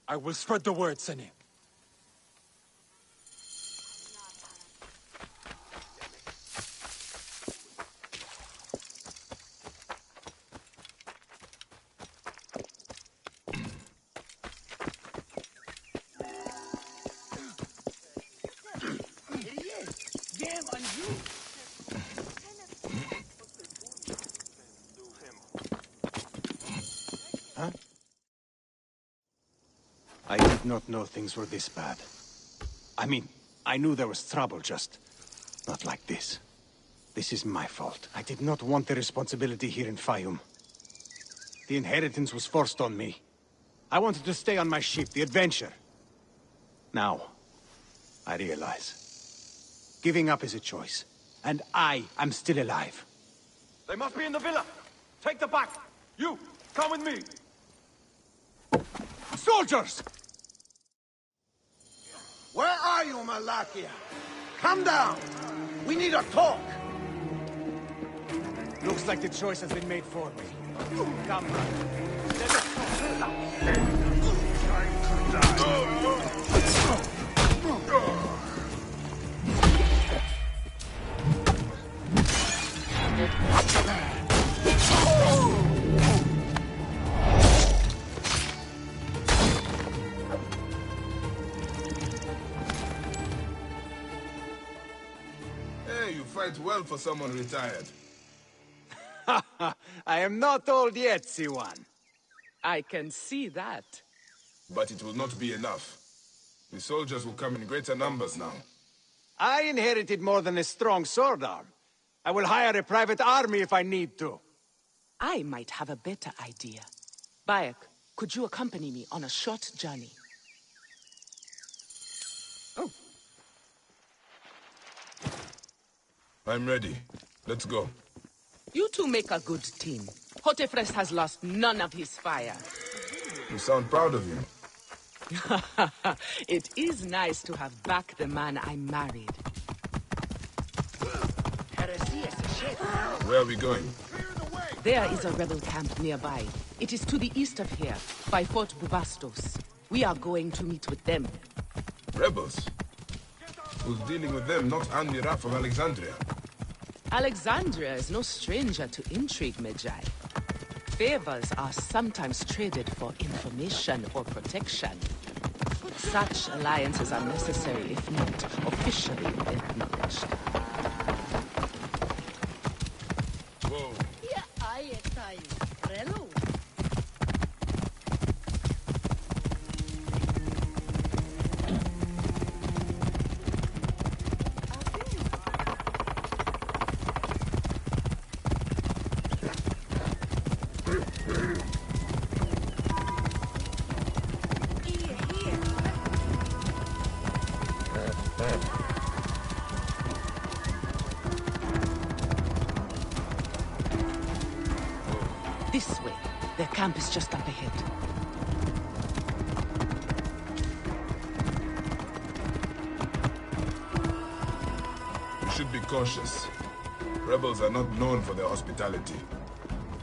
I will spread the word, Seni. I did not know things were this bad. I mean, I knew there was trouble, just not like this. This is my fault. I did not want the responsibility here in Fayum. The inheritance was forced on me. I wanted to stay on my ship, the Adventure. Now, I realize. Giving up is a choice. And I am still alive. They must be in the villa. Take the back. You, come with me. Soldiers! Where are you, Malakia? Come down! We need a talk! Looks like the choice has been made for me. Come, Hey, you fight well for someone retired. I am not old yet, Siwan. I can see that. But it will not be enough. The soldiers will come in greater numbers now. I inherited more than a strong sword arm. I will hire a private army if I need to. I might have a better idea. Bayek, could you accompany me on a short journey? Oh. I'm ready. Let's go. You two make a good team. Hotefres has lost none of his fire. You sound proud of him. It is nice to have back the man I married. Where are we going? There is a rebel camp nearby. It is to the east of here, by Fort Bubastos. We are going to meet with them. Rebels? Who's dealing with them, not Andiraf from Alexandria? Alexandria is no stranger to intrigue, Medjay. Favors are sometimes traded for information or protection. Such alliances are necessary if not officially acknowledged. Whoa. This way. Their camp is just up ahead. We should be cautious. Rebels are not known for their hospitality.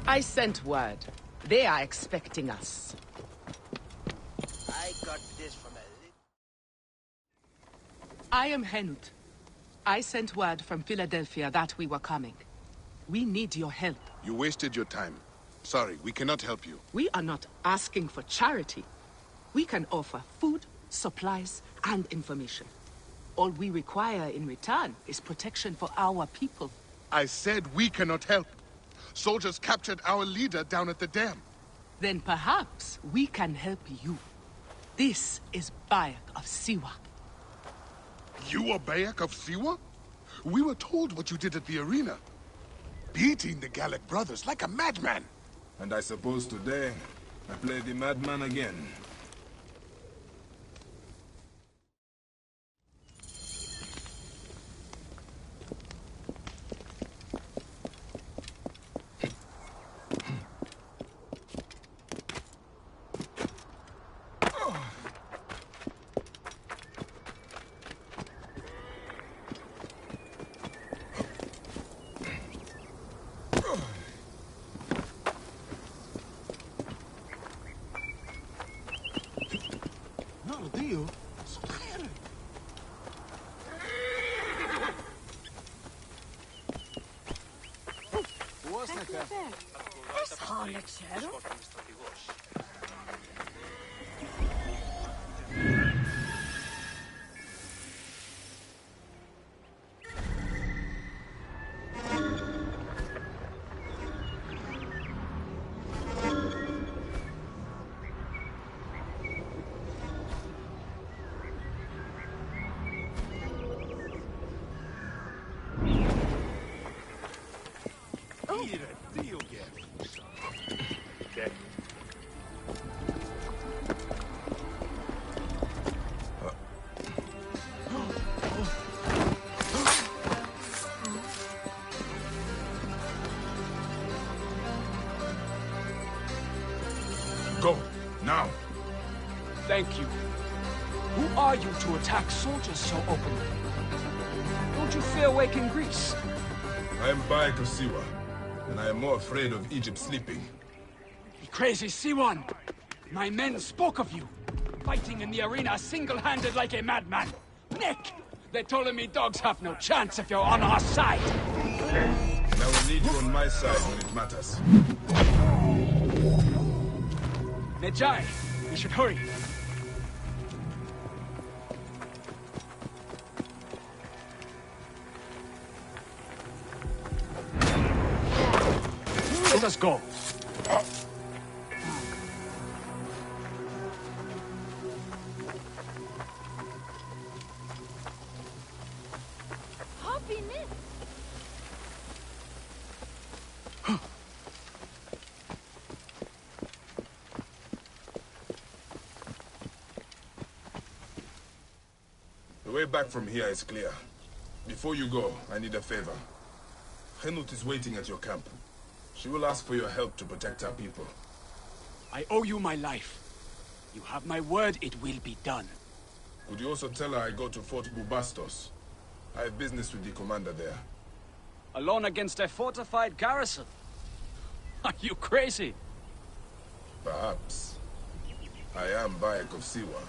I sent word. They are expecting us. I got this from a... I am Henut. I sent word from Philadelphia that we were coming. We need your help. You wasted your time. Sorry, we cannot help you. We are not asking for charity. We can offer food, supplies, and information. All we require in return is protection for our people. I said we cannot help. Soldiers captured our leader down at the dam. Then perhaps we can help you. This is Bayek of Siwa. You are Bayek of Siwa? We were told what you did at the arena. Beating the Gallic brothers like a madman. And I suppose today, I play the madman again. Go, now. Thank you. Who are you to attack soldiers so openly? Don't you fear waking Greece? I am Bayek of Siwa, and I am more afraid of Egypt sleeping. You crazy Siwan! My men spoke of you, fighting in the arena single-handed like a madman. Nick! They told me dogs have no chance if you're on our side. I will need you on my side when it matters. Nejai, we should hurry. Let us go. The way back from here is clear. Before you go, I need a favor. Henut is waiting at your camp. She will ask for your help to protect our people. I owe you my life. You have my word, it will be done. Could you also tell her I go to Fort Bubastos? I have business with the commander there. Alone against a fortified garrison? Are you crazy? Perhaps. I am Bayek of Siwa.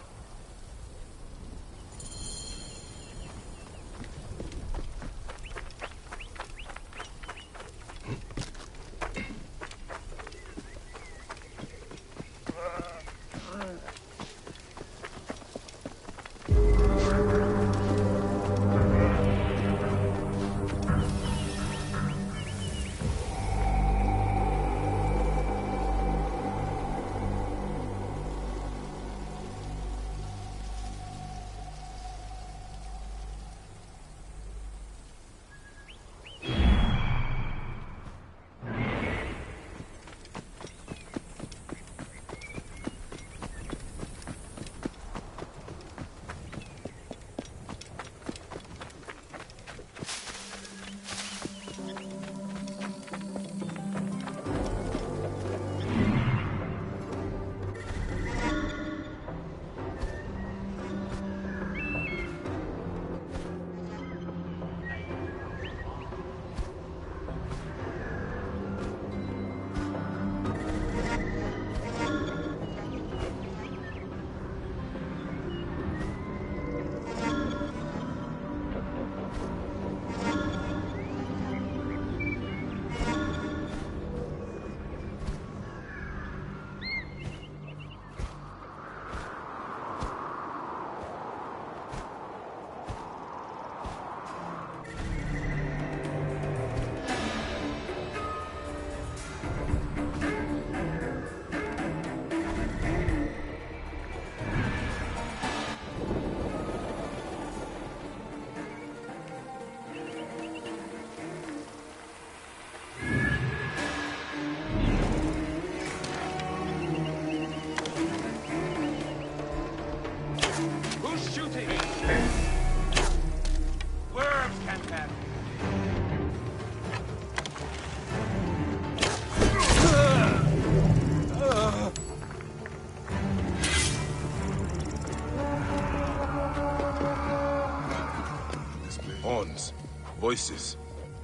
voices.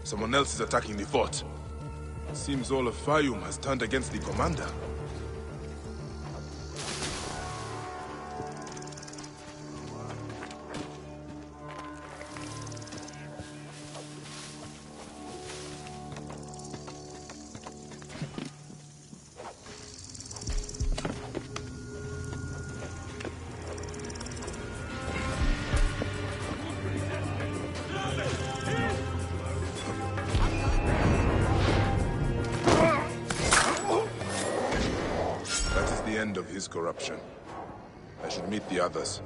Someone else is attacking the fort. Seems all of Fayum has turned against the commander. Of his corruption. I should meet the others.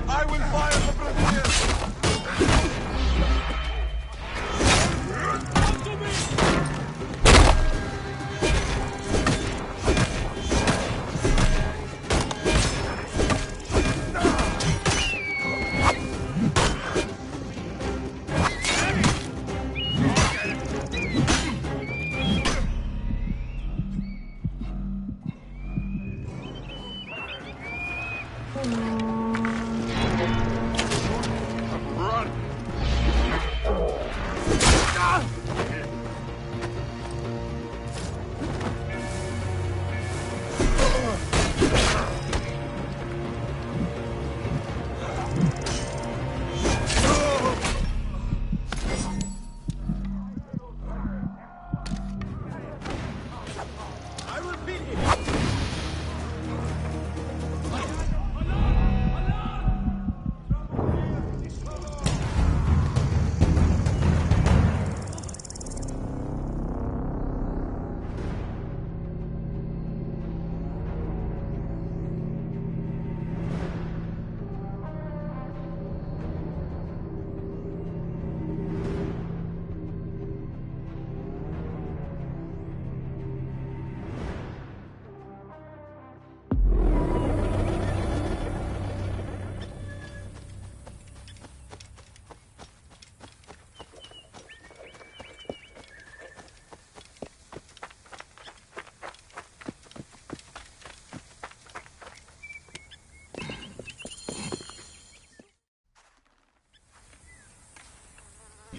I will fire the Brigadier!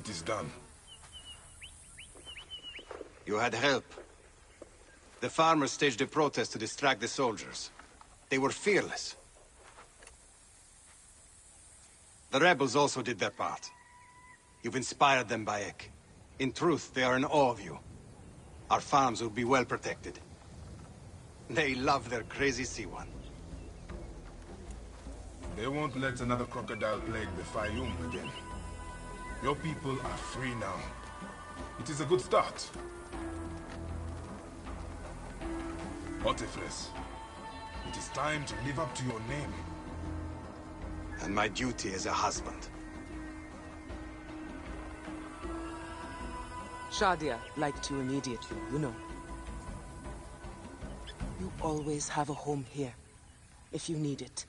It is done. You had help. The farmers staged a protest to distract the soldiers. They were fearless. The rebels also did their part. You've inspired them, Bayek. In truth, they are in awe of you. Our farms will be well protected. They love their crazy C1. They won't let another crocodile plague the Fayum again. Your people are free now. It is a good start. Otifles, it is time to live up to your name. And my duty as a husband. Shadia liked you immediately, you know. You always have a home here, if you need it.